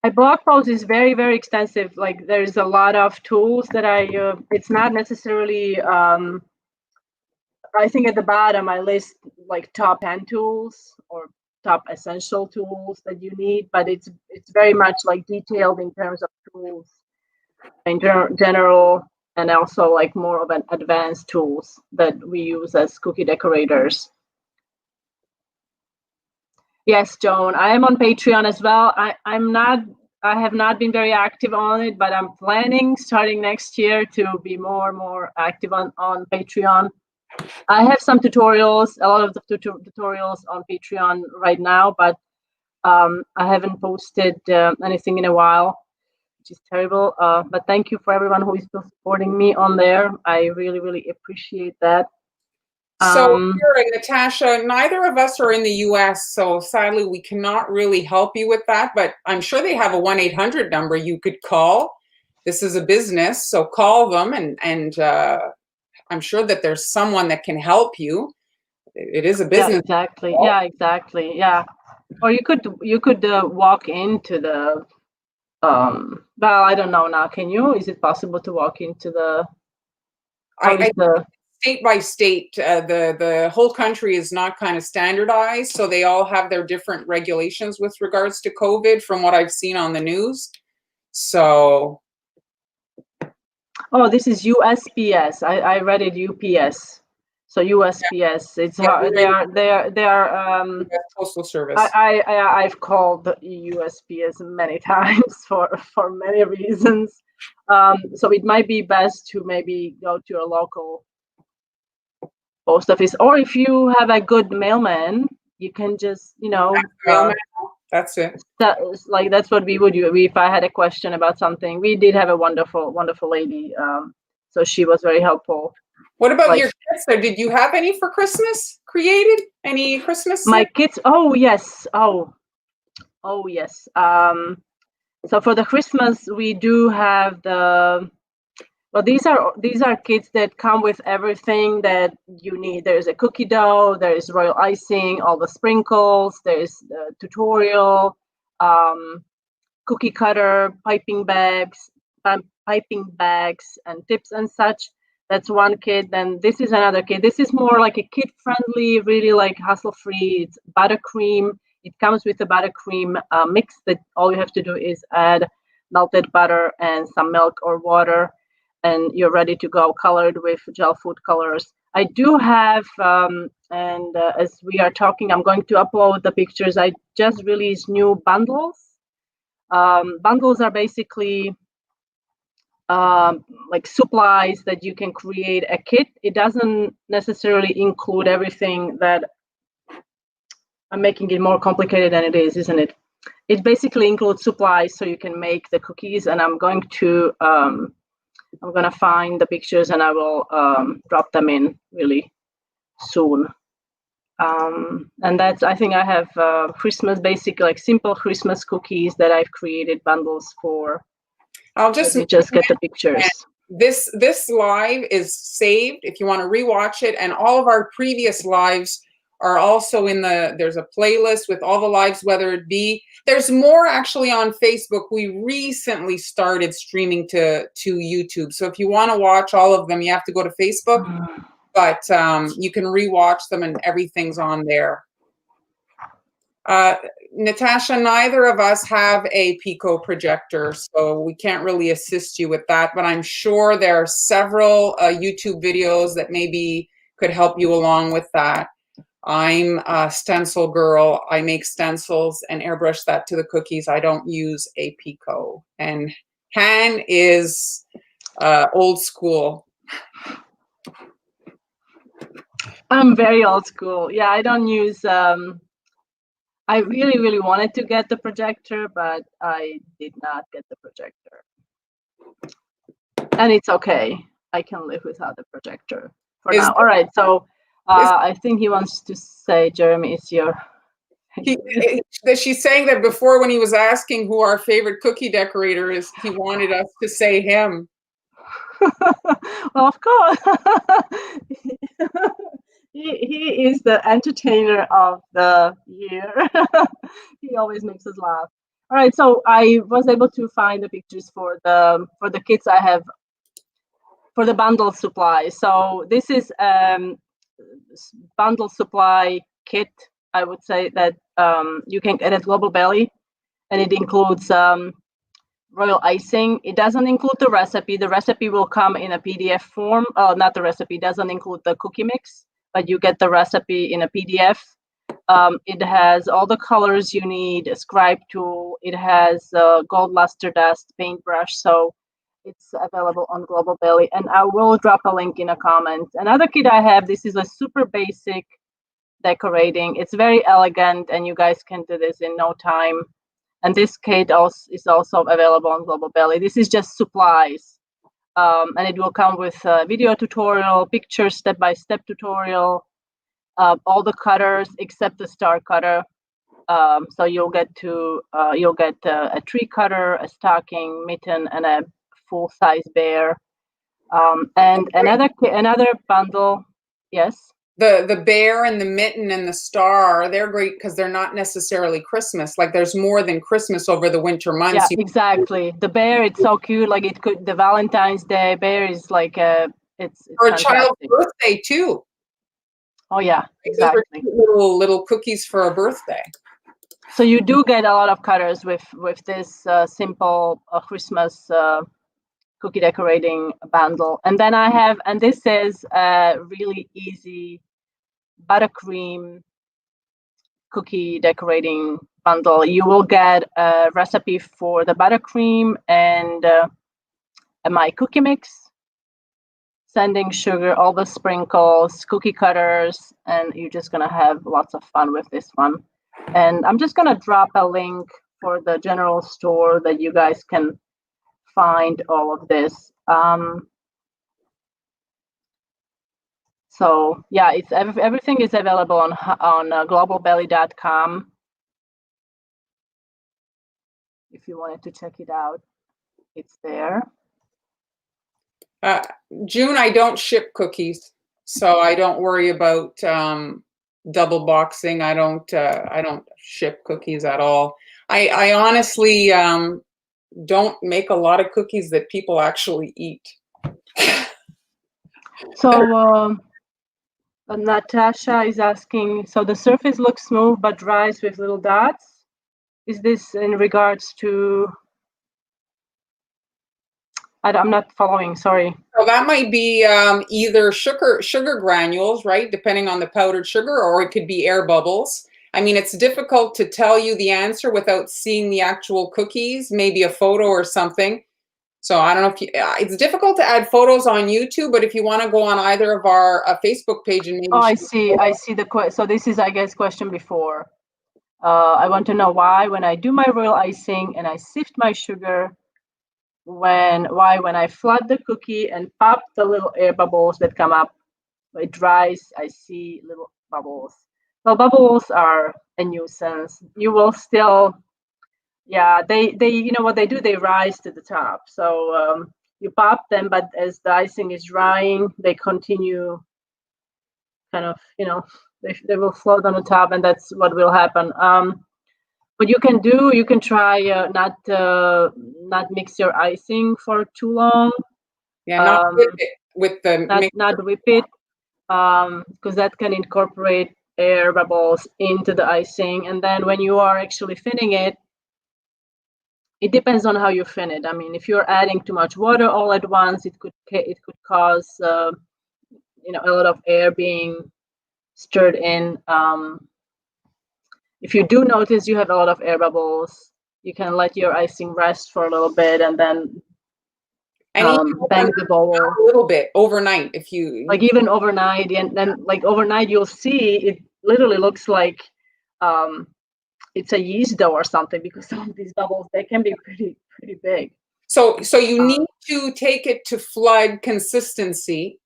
[SPEAKER 2] My blog post is very, very extensive. Like there's a lot of tools that it's not necessarily, I think at the bottom I list like top 10 tools or top essential tools that you need, but it's very much like detailed in terms of tools in general, and also like more of an advanced tools that we use as cookie decorators. Yes, Joan, I am on Patreon as well. I have not been very active on it, but I'm planning starting next year to be more active on Patreon. I have some tutorials, a lot of the tutorials on Patreon right now, but I haven't posted anything in a while, which is terrible. But thank you for everyone who is still supporting me on there. I really, really appreciate that.
[SPEAKER 1] So here, Natasha, neither of us are in the US, so sadly we cannot really help you with that, but I'm sure they have a 1-800 number you could call. This is a business, so call them, and I'm sure that there's someone that can help you. It is a business.
[SPEAKER 2] Yeah, exactly. Yeah, exactly. Yeah. Or you could walk into the well, I don't know now. Can you? Is it possible to walk into the?
[SPEAKER 1] State by state, the whole country is not kind of standardized, so they all have their different regulations with regards to COVID, from what I've seen on the news. So.
[SPEAKER 2] Oh, this is USPS. I read it UPS. So USPS. It's they are
[SPEAKER 1] Postal Service.
[SPEAKER 2] I've called the USPS many times for many reasons. So it might be best to maybe go to a local post office, or if you have a good mailman, you can just
[SPEAKER 1] that's it.
[SPEAKER 2] That's what we would do if I had a question about something. We did have a wonderful lady, so she was very helpful.
[SPEAKER 1] What about your kids? So did you have any for Christmas created? Any Christmas?
[SPEAKER 2] My kids? Oh yes. Oh yes. So for the Christmas, we do have these are kits that come with everything that you need. There's a cookie dough, there is royal icing, all the sprinkles, there's the tutorial, cookie cutter, piping bags, and tips and such. That's one kit. Then this is another kit. This is more like a kid-friendly, really like hassle-free. It's buttercream. It comes with a buttercream mix that all you have to do is add melted butter and some milk or water, and you're ready to go, colored with gel food colors. I do have, as we are talking, I'm going to upload the pictures. I just released new bundles. Bundles are basically like supplies that you can create a kit. It doesn't necessarily include everything that I'm making it more complicated than it is, isn't it? It basically includes supplies so you can make the cookies, and I'm going to find the pictures and I will drop them in really soon. And that's, I think I have Christmas, basic, like simple Christmas cookies that I've created bundles for.
[SPEAKER 1] I'll just
[SPEAKER 2] get the pictures.
[SPEAKER 1] This live is saved if you want to rewatch it, and all of our previous lives are also there's a playlist with all the lives, whether it be, there's more actually on Facebook. We recently started streaming to YouTube. So if you want to watch all of them, you have to go to Facebook, but you can rewatch them and everything's on there. Natasha, neither of us have a Pico projector, so we can't really assist you with that, but I'm sure there are several YouTube videos that maybe could help you along with that. I'm a stencil girl. I make stencils and airbrush that to the cookies. I don't use a Pico. And Han is old school.
[SPEAKER 2] I'm very old school. Yeah, I don't use I really, really wanted to get the projector, but I did not get the projector. And it's okay. I can live without the projector for now. All right, so I think he wants to say, Jeremy, it's your
[SPEAKER 1] She's saying that before, when he was asking who our favorite cookie decorator is, he wanted us to say him.
[SPEAKER 2] Well, of course. He is the entertainer of the year. He always makes us laugh. All right, so I was able to find the pictures for the kits I have for the bundle supply. So this is bundle supply kit. I would say that you can get at Global Belly, and it includes royal icing. It doesn't include the recipe. The recipe will come in a PDF form. Not the recipe, doesn't include the cookie mix, but you get the recipe in a PDF. It has all the colors you need, a scribe tool. It has gold luster dust paintbrush. So it's available on Global Belly. And I will drop a link in a comment. Another kit I have, this is a super basic decorating. It's very elegant, and you guys can do this in no time. And this kit is also available on Global Belly. This is just supplies. And it will come with a video tutorial, picture step-by-step tutorial, all the cutters except the star cutter. So you'll get a tree cutter, a stocking, mitten, and a full-size bear. And another bundle. Yes.
[SPEAKER 1] The bear and the mitten and the star, they're great because they're not necessarily Christmas. Like, there's more than Christmas over the winter months.
[SPEAKER 2] Yeah, exactly. The bear, it's so cute. Like, the Valentine's Day bear is like it's
[SPEAKER 1] for a
[SPEAKER 2] fantastic.
[SPEAKER 1] child's birthday too.
[SPEAKER 2] Oh yeah, exactly.
[SPEAKER 1] Little cookies for a birthday.
[SPEAKER 2] So you do get a lot of cutters with this simple Christmas cookie decorating bundle. And then I have, and this is a really easy buttercream cookie decorating bundle. You will get a recipe for the buttercream and my cookie mix, sanding sugar, all the sprinkles, cookie cutters, and you're just gonna have lots of fun with this one. And I'm just gonna drop a link for the general store that you guys can find all of this. So yeah, it's everything is available on globalbelly.com. If you wanted to check it out, it's there.
[SPEAKER 1] June, I don't ship cookies, so I don't worry about double boxing. I don't ship cookies at all. I honestly don't make a lot of cookies that people actually eat.
[SPEAKER 2] So Natasha is asking, so the surface looks smooth but dries with little dots. Is this in regards to, I'm not following, sorry.
[SPEAKER 1] So that might be either sugar granules, right? Depending on the powdered sugar, or it could be air bubbles. I mean, it's difficult to tell you the answer without seeing the actual cookies, maybe a photo or something. So I don't know if it's difficult to add photos on YouTube, but if you want to go on either of our Facebook page and maybe.
[SPEAKER 2] Oh, I see the so this is, I guess, question before. I want to know why when I do my royal icing and I sift my sugar, when I flood the cookie and pop the little air bubbles that come up, it dries, I see little bubbles. Well, bubbles are a nuisance. You will still, yeah, they you know what they do, they rise to the top. So you pop them, but as the icing is drying, they continue kind of, they will float on the top, and that's what will happen. What you can try not mix your icing for too long.
[SPEAKER 1] Yeah, not whip it with the
[SPEAKER 2] not whip it, because that can incorporate air bubbles into the icing. And then when you are actually thinning it, it depends on how you thin it. I mean, if you're adding too much water all at once, it could cause a lot of air being stirred in. If you do notice you have a lot of air bubbles, you can let your icing rest for a little bit and then bang the bowl
[SPEAKER 1] a little bit overnight. If you
[SPEAKER 2] like even overnight, and then like overnight, you'll see it literally looks like it's a yeast dough or something, because some of these bubbles, they can be pretty big.
[SPEAKER 1] So you need to take it to flood consistency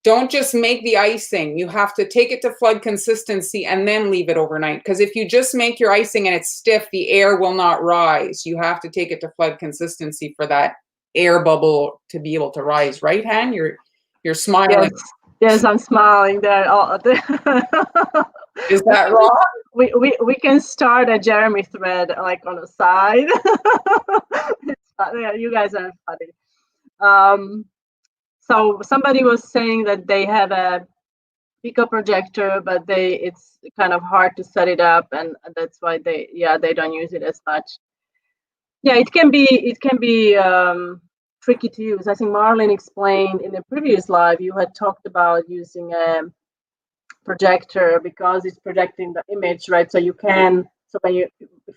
[SPEAKER 1] don't just make the icing. You have to take it to flood consistency and then leave it overnight. Because if you just make your icing and it's stiff, the air will not rise. You have to take it to flood consistency for that air bubble to be able to rise. Right, Han? You're smiling.
[SPEAKER 2] Yes, I'm smiling there.
[SPEAKER 1] Is that wrong?
[SPEAKER 2] We can start a Jeremy thread like on the side. You guys are funny. So somebody was saying that they have a Pico projector, but it's kind of hard to set it up, and that's why they don't use it as much. Yeah, it can be tricky to use. I think Marlene explained in the previous live, you had talked about using a projector because it's projecting the image, right? So if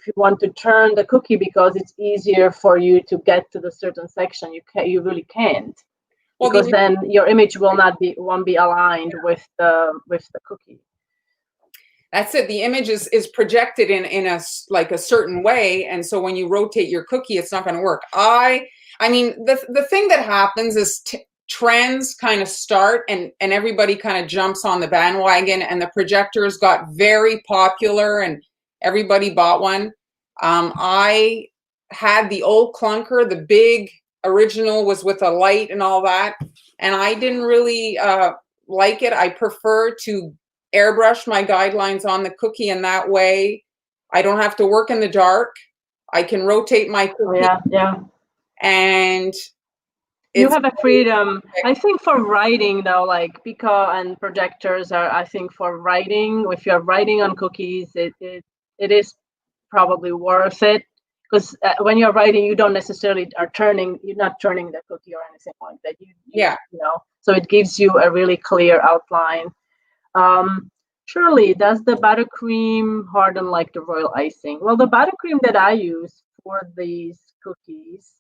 [SPEAKER 2] you want to turn the cookie because it's easier for you to get to the certain section, you really can't. Because then your image won't be aligned with the cookie.
[SPEAKER 1] That's it. The image is projected in a certain way, and so when you rotate your cookie, it's not going to work. I mean, the thing that happens is trends kind of start, and everybody kind of jumps on the bandwagon, and the projectors got very popular, and everybody bought one. I had the old clunker, the big original was with a light and all that, and I didn't really like it. I prefer to airbrush my guidelines on the cookie, and that way I don't have to work in the dark. I can rotate my cookie.
[SPEAKER 2] Yeah.
[SPEAKER 1] And
[SPEAKER 2] you have a freedom. I think for writing though, like Pico and projectors are, I think for writing, if you're writing on cookies, it is probably worth it. Because when you're writing, you don't necessarily you're not turning the cookie or anything like that. So it gives you a really clear outline. Shirley, does the buttercream harden like the royal icing? Well, the buttercream that I use for these cookies,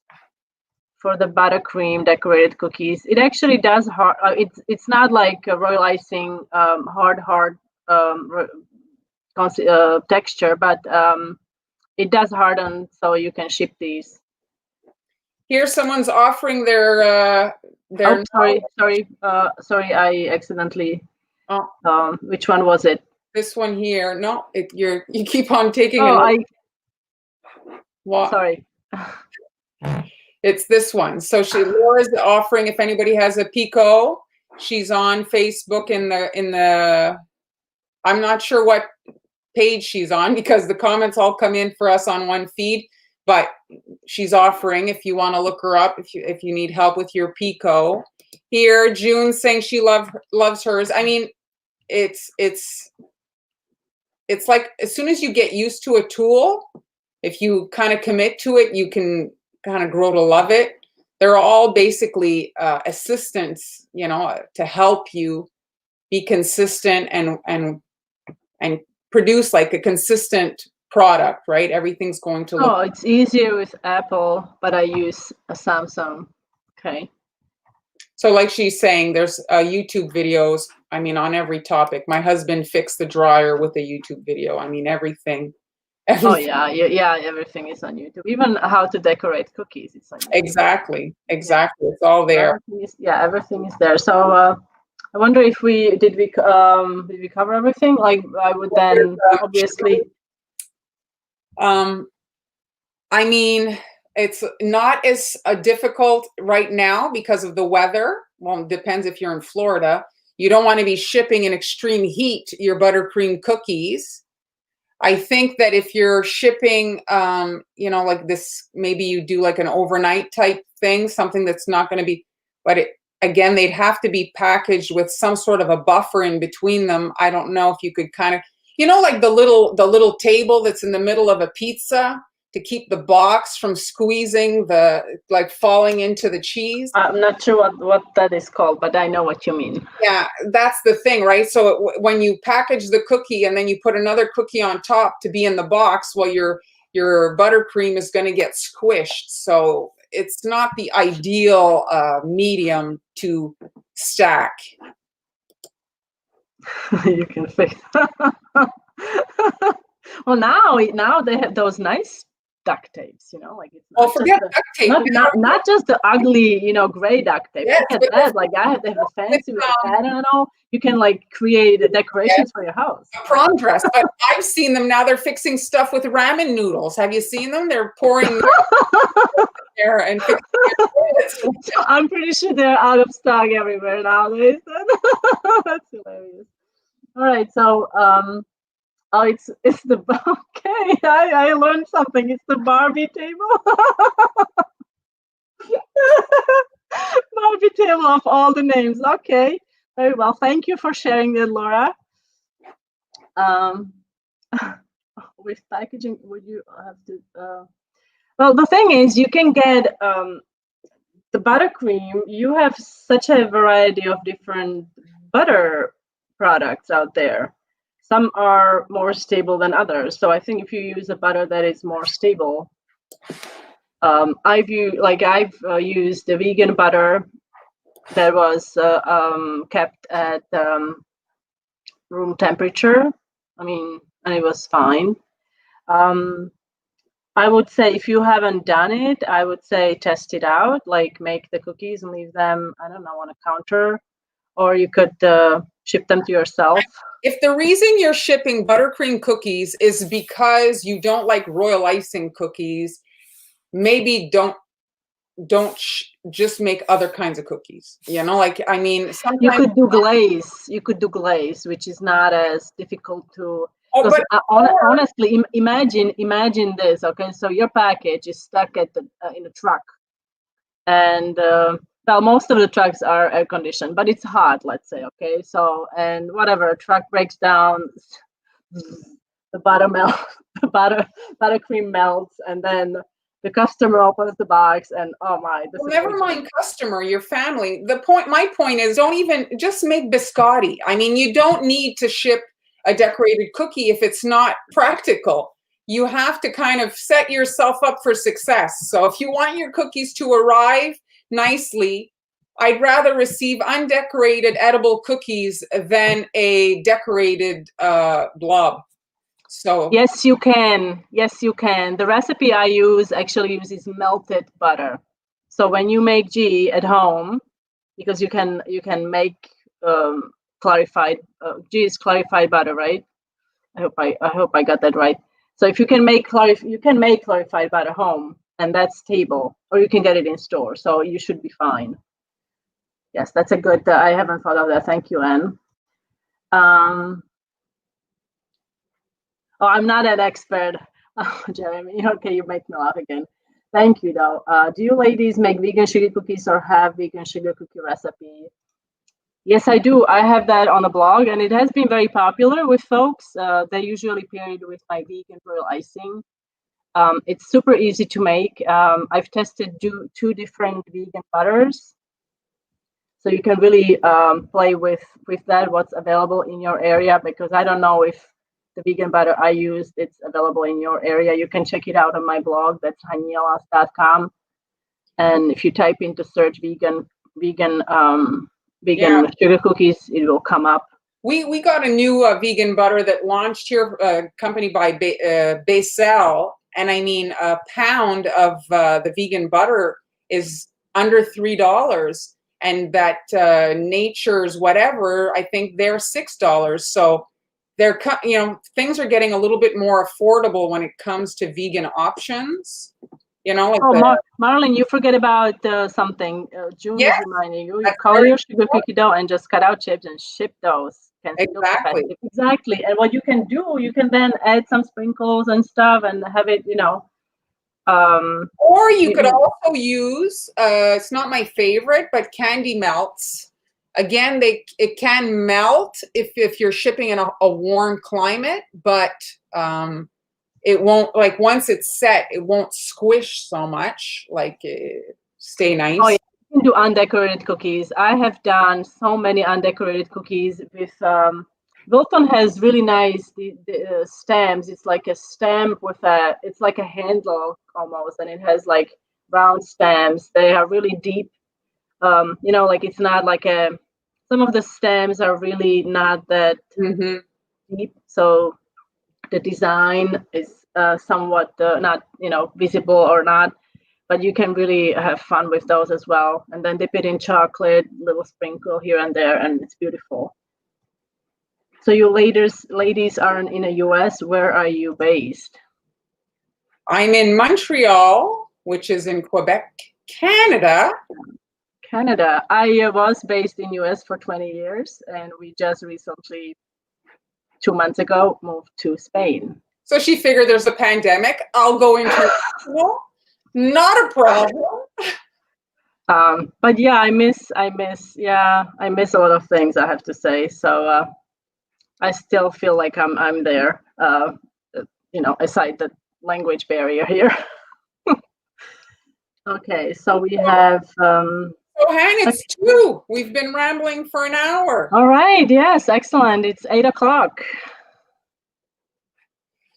[SPEAKER 2] for the buttercream decorated cookies, it actually does it's not like a royal icing hard texture, but it does harden, so you can ship these.
[SPEAKER 1] Here, someone's offering their.
[SPEAKER 2] Oh, sorry, I accidentally. Which one was it?
[SPEAKER 1] This one here. No, you keep on taking.
[SPEAKER 2] Sorry.
[SPEAKER 1] It's this one. So Laura's offering, if anybody has a Pico, she's on Facebook in the. I'm not sure what page she's on because the comments all come in for us on one feed, but she's offering if you want to look her up if you need help with your Pico. Here, June saying she loves hers. I mean, it's like as soon as you get used to a tool, if you kind of commit to it, you can kind of grow to love it. They're all basically assistants, to help you be consistent and produce like a consistent product, right? Everything's going to look.
[SPEAKER 2] Oh, it's easier with Apple, but I use a Samsung. Okay.
[SPEAKER 1] So like she's saying, there's YouTube videos, I mean, on every topic. My husband fixed the dryer with a YouTube video. I mean, everything.
[SPEAKER 2] Oh, yeah, everything is on YouTube. Even how to decorate cookies, it's on YouTube.
[SPEAKER 1] Exactly. Yeah. It's all there.
[SPEAKER 2] Everything is there. So I wonder if did we cover everything? Like I would then obviously.
[SPEAKER 1] I mean, it's not as difficult right now because of the weather. Well, it depends if you're in Florida. You don't want to be shipping in extreme heat your buttercream cookies. I think that if you're shipping, like this, maybe you do like an overnight type thing, something that's not going to be, but again, they'd have to be packaged with some sort of a buffer in between them. I don't know if you could kind of, like the little table that's in the middle of a pizza to keep the box from squeezing falling into the cheese.
[SPEAKER 2] I'm not sure what that is called, but I know what you mean.
[SPEAKER 1] Yeah, that's the thing, right? So when you package the cookie and then you put another cookie on top to be in the box, well, your buttercream is going to get squished. So it's not the ideal medium to stack.
[SPEAKER 2] You can fix. Well, now they have those nice duct tapes, like it's
[SPEAKER 1] Oh,
[SPEAKER 2] not just
[SPEAKER 1] forget duct tape.
[SPEAKER 2] not just the ugly, gray duct tape.
[SPEAKER 1] Yes,
[SPEAKER 2] Forget
[SPEAKER 1] but
[SPEAKER 2] that. Like I have the fancy with the pattern and all. You can like create decorations for your house.
[SPEAKER 1] a prom dress. But I've seen them now. They're fixing stuff with ramen noodles. Have you seen them? They're pouring there and fixing their toilets.
[SPEAKER 2] I'm pretty sure they're out of stock everywhere nowadays. That's hilarious. All right, so oh, it's the okay. I learned something. It's the Barbie table. Barbie table of all the names. Okay, very well. Thank you for sharing that, Laura. With packaging, would you have to? Well, the thing is, you can get the buttercream. You have such a variety of different butter products out there. Some are more stable than others. So I think if you use a butter that is more stable, I've used the vegan butter that was kept at room temperature. I mean, and it was fine. I would say if you haven't done it, I would say test it out. Like make the cookies and leave them, I don't know, on a counter, or you could ship them to yourself.
[SPEAKER 1] If the reason you're shipping buttercream cookies is because you don't like royal icing cookies, maybe don't just make other kinds of cookies. Like I mean, sometimes
[SPEAKER 2] you could do glaze. You could do glaze, which is not as difficult to.
[SPEAKER 1] Oh, but
[SPEAKER 2] honestly, imagine this. Okay, so your package is stuck at in the truck, and well, most of the trucks are air conditioned, but it's hot. Let's say, okay, so and whatever, truck breaks down, the butter melts, the buttercream melts, and then the customer opens the box, and oh my!
[SPEAKER 1] Well, never mind customer, your family. My point is, don't even just make biscotti. I mean, you don't need to ship a decorated cookie if it's not practical. You have to kind of set yourself up for success. So if you want your cookies to arrive nicely, I'd rather receive undecorated edible cookies than a decorated blob. So
[SPEAKER 2] yes, you can. Yes, you can. The recipe I actually uses melted butter. So when you make ghee at home, because you can make clarified ghee is clarified butter, right? I hope I got that right. So if you can make clarified butter home, and that's stable, or you can get it in store. So you should be fine. Yes, that's a good. I haven't thought of that. Thank you, Anne. Oh, I'm not an expert. Oh, Jeremy. Okay, you make me laugh again. Thank you, though. Do you ladies make vegan sugar cookies or have vegan sugar cookie recipe? Yes, I do. I have that on the blog, and it has been very popular with folks. They usually pair it with my vegan royal icing. It's super easy to make. I've tested two different vegan butters. So you can really play with that, what's available in your area, because I don't know if the vegan butter I used, it's available in your area. You can check it out on my blog. That's hanielas.com. And if you type into search vegan sugar cookies, it will come up.
[SPEAKER 1] We got a new vegan butter that launched here, a company by Basel. And I mean, a pound of the vegan butter is under $3. And that Nature's whatever, I think they're $6. So they're, things are getting a little bit more affordable when it comes to vegan options. Like
[SPEAKER 2] Marlene, you forget about something. June is reminding you. You color your sugar cookie dough and just cut out chips and ship those. Exactly. And what you can do, you can then add some sprinkles and stuff and have it,
[SPEAKER 1] or you could also use, it's not my favorite, but candy melts. Again, it can melt if you're shipping in a warm climate, but it won't, like once it's set, it won't squish so much, like stay nice.
[SPEAKER 2] Oh, yeah. You can do undecorated cookies. I have done so many undecorated cookies with Wilton has really nice the stamps. It's like a stamp with it's like a handle almost, and it has like round stamps. They are really deep. Like it's not like some of the stamps are really not that deep. So the design is somewhat not visible or not, but you can really have fun with those as well. And then dip it in chocolate, little sprinkle here and there, and it's beautiful. So you ladies are in the US. Where are you based?
[SPEAKER 1] I'm in Montreal, which is in Quebec, Canada.
[SPEAKER 2] Canada. I was based in US for 20 years, and we just recently, 2 months ago, moved to Spain.
[SPEAKER 1] So she figured there's a pandemic. I'll go international. Not a problem.
[SPEAKER 2] But yeah, I miss a lot of things, I have to say. So I still feel like I'm there. Aside the language barrier here. Okay, so we have.
[SPEAKER 1] So Han, it's 2. We've been rambling for an hour.
[SPEAKER 2] All right. Yes, excellent. It's 8:00.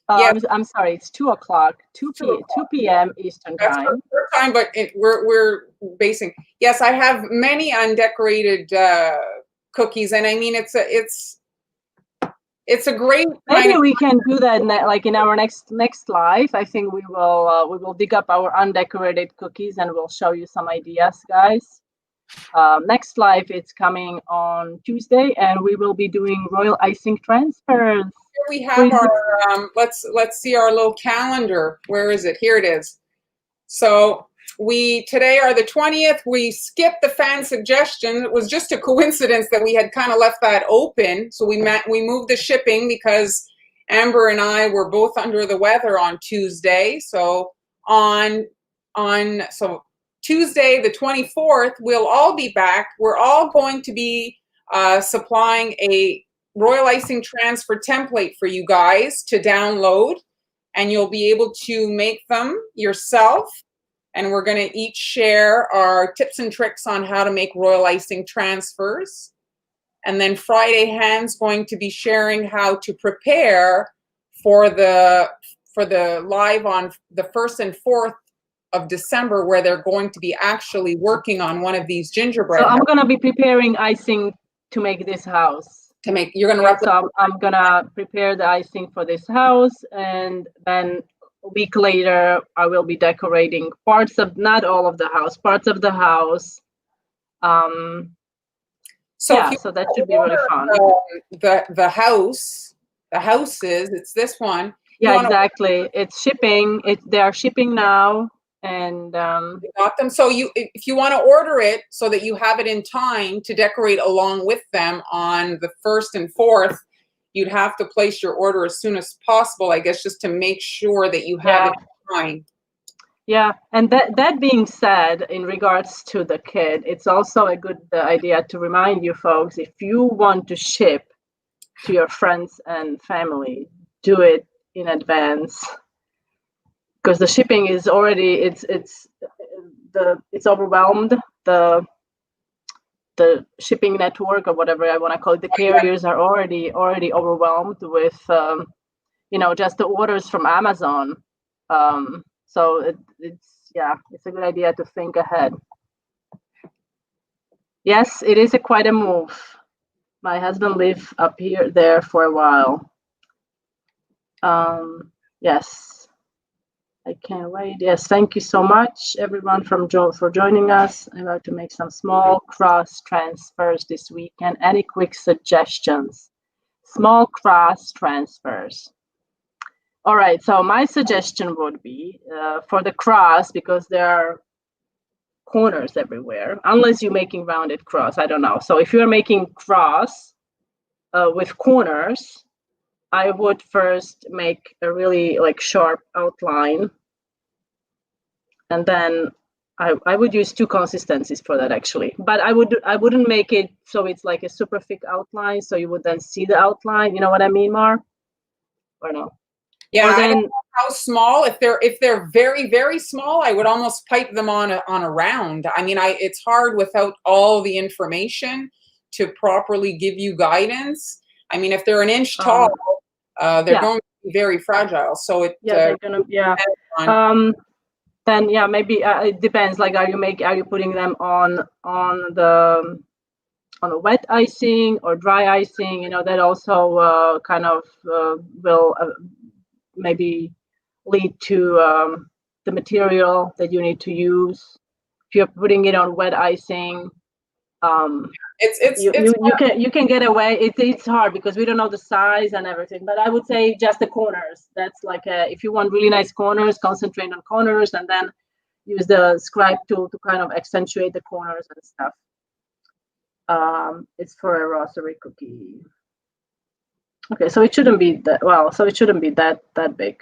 [SPEAKER 1] Yeah.
[SPEAKER 2] I'm sorry. It's 2:00. 2 p.m. Eastern
[SPEAKER 1] That's
[SPEAKER 2] time.
[SPEAKER 1] our time, but we're basing. Yes, I have many undecorated cookies, and I mean it's a great.
[SPEAKER 2] Maybe we can do that like in our next live. I think we will dig up our undecorated cookies and we'll show you some ideas, guys. Next live, it's coming on Tuesday, and we will be doing royal icing transfers.
[SPEAKER 1] Here we have our let's see our little calendar. Where is it? Here it is. So today are the 20th. We skipped the fan suggestion. It was just a coincidence that we had kind of left that open. So we moved the shipping because Amber and I were both under the weather on Tuesday. So so Tuesday, the 24th, we'll all be back. We're all going to be supplying a royal icing transfer template for you guys to download, and you'll be able to make them yourself. And we're going to each share our tips and tricks on how to make royal icing transfers. And then Friday, Han's going to be sharing how to prepare for the live on the 1st and 4th of December, where they're going to be actually working on one of these gingerbread.
[SPEAKER 2] So I'm going to be preparing icing to make this house.
[SPEAKER 1] You're going to replicate.
[SPEAKER 2] So I'm going to prepare the icing for this house, and then a week later, I will be decorating not all of the house, parts of the house. So that should be really fun.
[SPEAKER 1] The houses, it's this one.
[SPEAKER 2] Yeah, exactly. It's shipping. They are shipping now, and
[SPEAKER 1] we got them. So if you want to order it so that you have it in time to decorate along with them on the 1st and 4th, you'd have to place your order as soon as possible, I guess, just to make sure that you have it in time.
[SPEAKER 2] Yeah, and that being said, in regards to the kit, it's also a good idea to remind you folks, if you want to ship to your friends and family, do it in advance, because the shipping is already it's overwhelmed. The shipping network, or whatever I want to call it, the carriers are already overwhelmed with just the orders from Amazon. So it's a good idea to think ahead. Yes, it is quite a move. My husband lived up there for a while. Yes, I can't wait. Yes, thank you so much, everyone, for joining us. I'm about to make some small cross transfers this weekend. Any quick suggestions? Small cross transfers. All right, so my suggestion would be for the cross, because there are corners everywhere, unless you're making rounded cross, I don't know. So if you're making cross with corners, I would first make a really sharp outline, and then I would use 2 consistencies for that, actually. But I wouldn't make it so it's like a super thick outline, so you would then see the outline. You know what I mean, Mar? Or no?
[SPEAKER 1] Yeah, I don't know how small. If they're very, very small, I would almost pipe them on a round. I mean, it's hard without all the information to properly give you guidance. I mean, if they're an inch tall, they're going to be very fragile. So
[SPEAKER 2] they're gonna then maybe it depends. Like, are you putting them on a wet icing or dry icing? That also kind of will maybe lead to the material that you need to use. If you're putting it on wet icing,
[SPEAKER 1] it's
[SPEAKER 2] you can get away. It's hard because we don't know the size and everything. But I would say just the corners. That's like if you want really nice corners, concentrate on corners, and then use the scribe tool to kind of accentuate the corners and stuff. It's for a rosary cookie. Okay, so it shouldn't be that well. So it shouldn't be that big.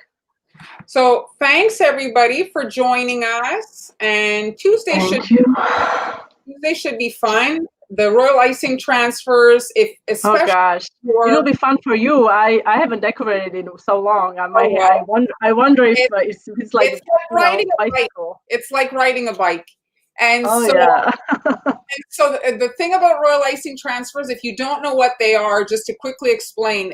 [SPEAKER 1] So thanks everybody for joining us. And Tuesday should be fun. The royal icing transfers, especially.
[SPEAKER 2] Oh gosh, it'll be fun for you. I haven't decorated in so long. I wonder if it's like
[SPEAKER 1] riding a bike. It's like riding a bike. And so the thing about royal icing transfers, if you don't know what they are, just to quickly explain,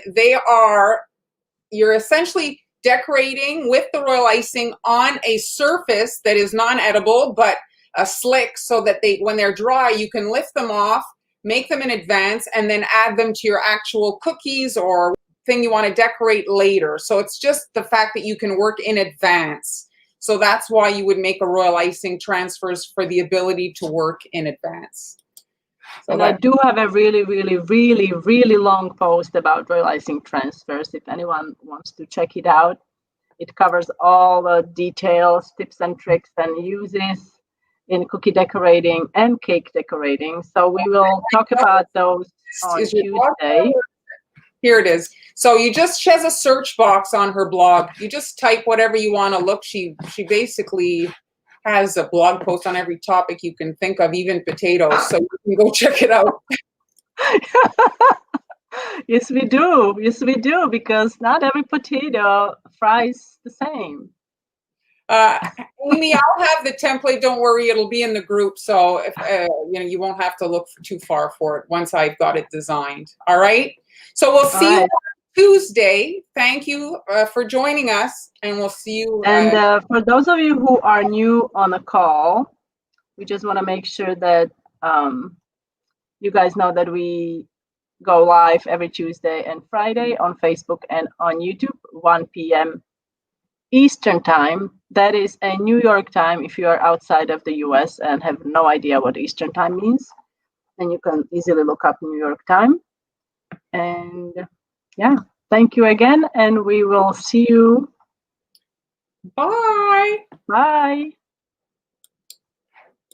[SPEAKER 1] you're essentially decorating with the royal icing on a surface that is non-edible, but a slick, so that when they're dry, you can lift them off, make them in advance, and then add them to your actual cookies or thing you want to decorate later. So it's just the fact that you can work in advance. So that's why you would make a royal icing transfers, for the ability to work in advance. So
[SPEAKER 2] and I do have a really, really, really, really long post about royal icing transfers. If anyone wants to check it out, it covers all the details, tips and tricks and uses in cookie decorating and cake decorating. So we will talk about those on Tuesday.
[SPEAKER 1] Here it is. So she has a search box on her blog. You just type whatever you want to look. She basically has a blog post on every topic you can think of, even potatoes. So you can go check it out.
[SPEAKER 2] Yes, we do. Yes, we do, because not every potato fries the same.
[SPEAKER 1] Amy, I'll have the template. Don't worry, it'll be in the group. So if you won't have to look too far for it once I've got it designed. All right. So we'll see you on Tuesday. Thank you for joining us, and we'll see you.
[SPEAKER 2] And for those of you who are new on the call, we just want to make sure that you guys know that we go live every Tuesday and Friday on Facebook and on YouTube, 1 p.m. Eastern time. That is a New York time. If you are outside of the US and have no idea what Eastern time means, then you can easily look up New York time. And yeah, thank you again, and we will see you.
[SPEAKER 1] Bye.
[SPEAKER 2] Bye.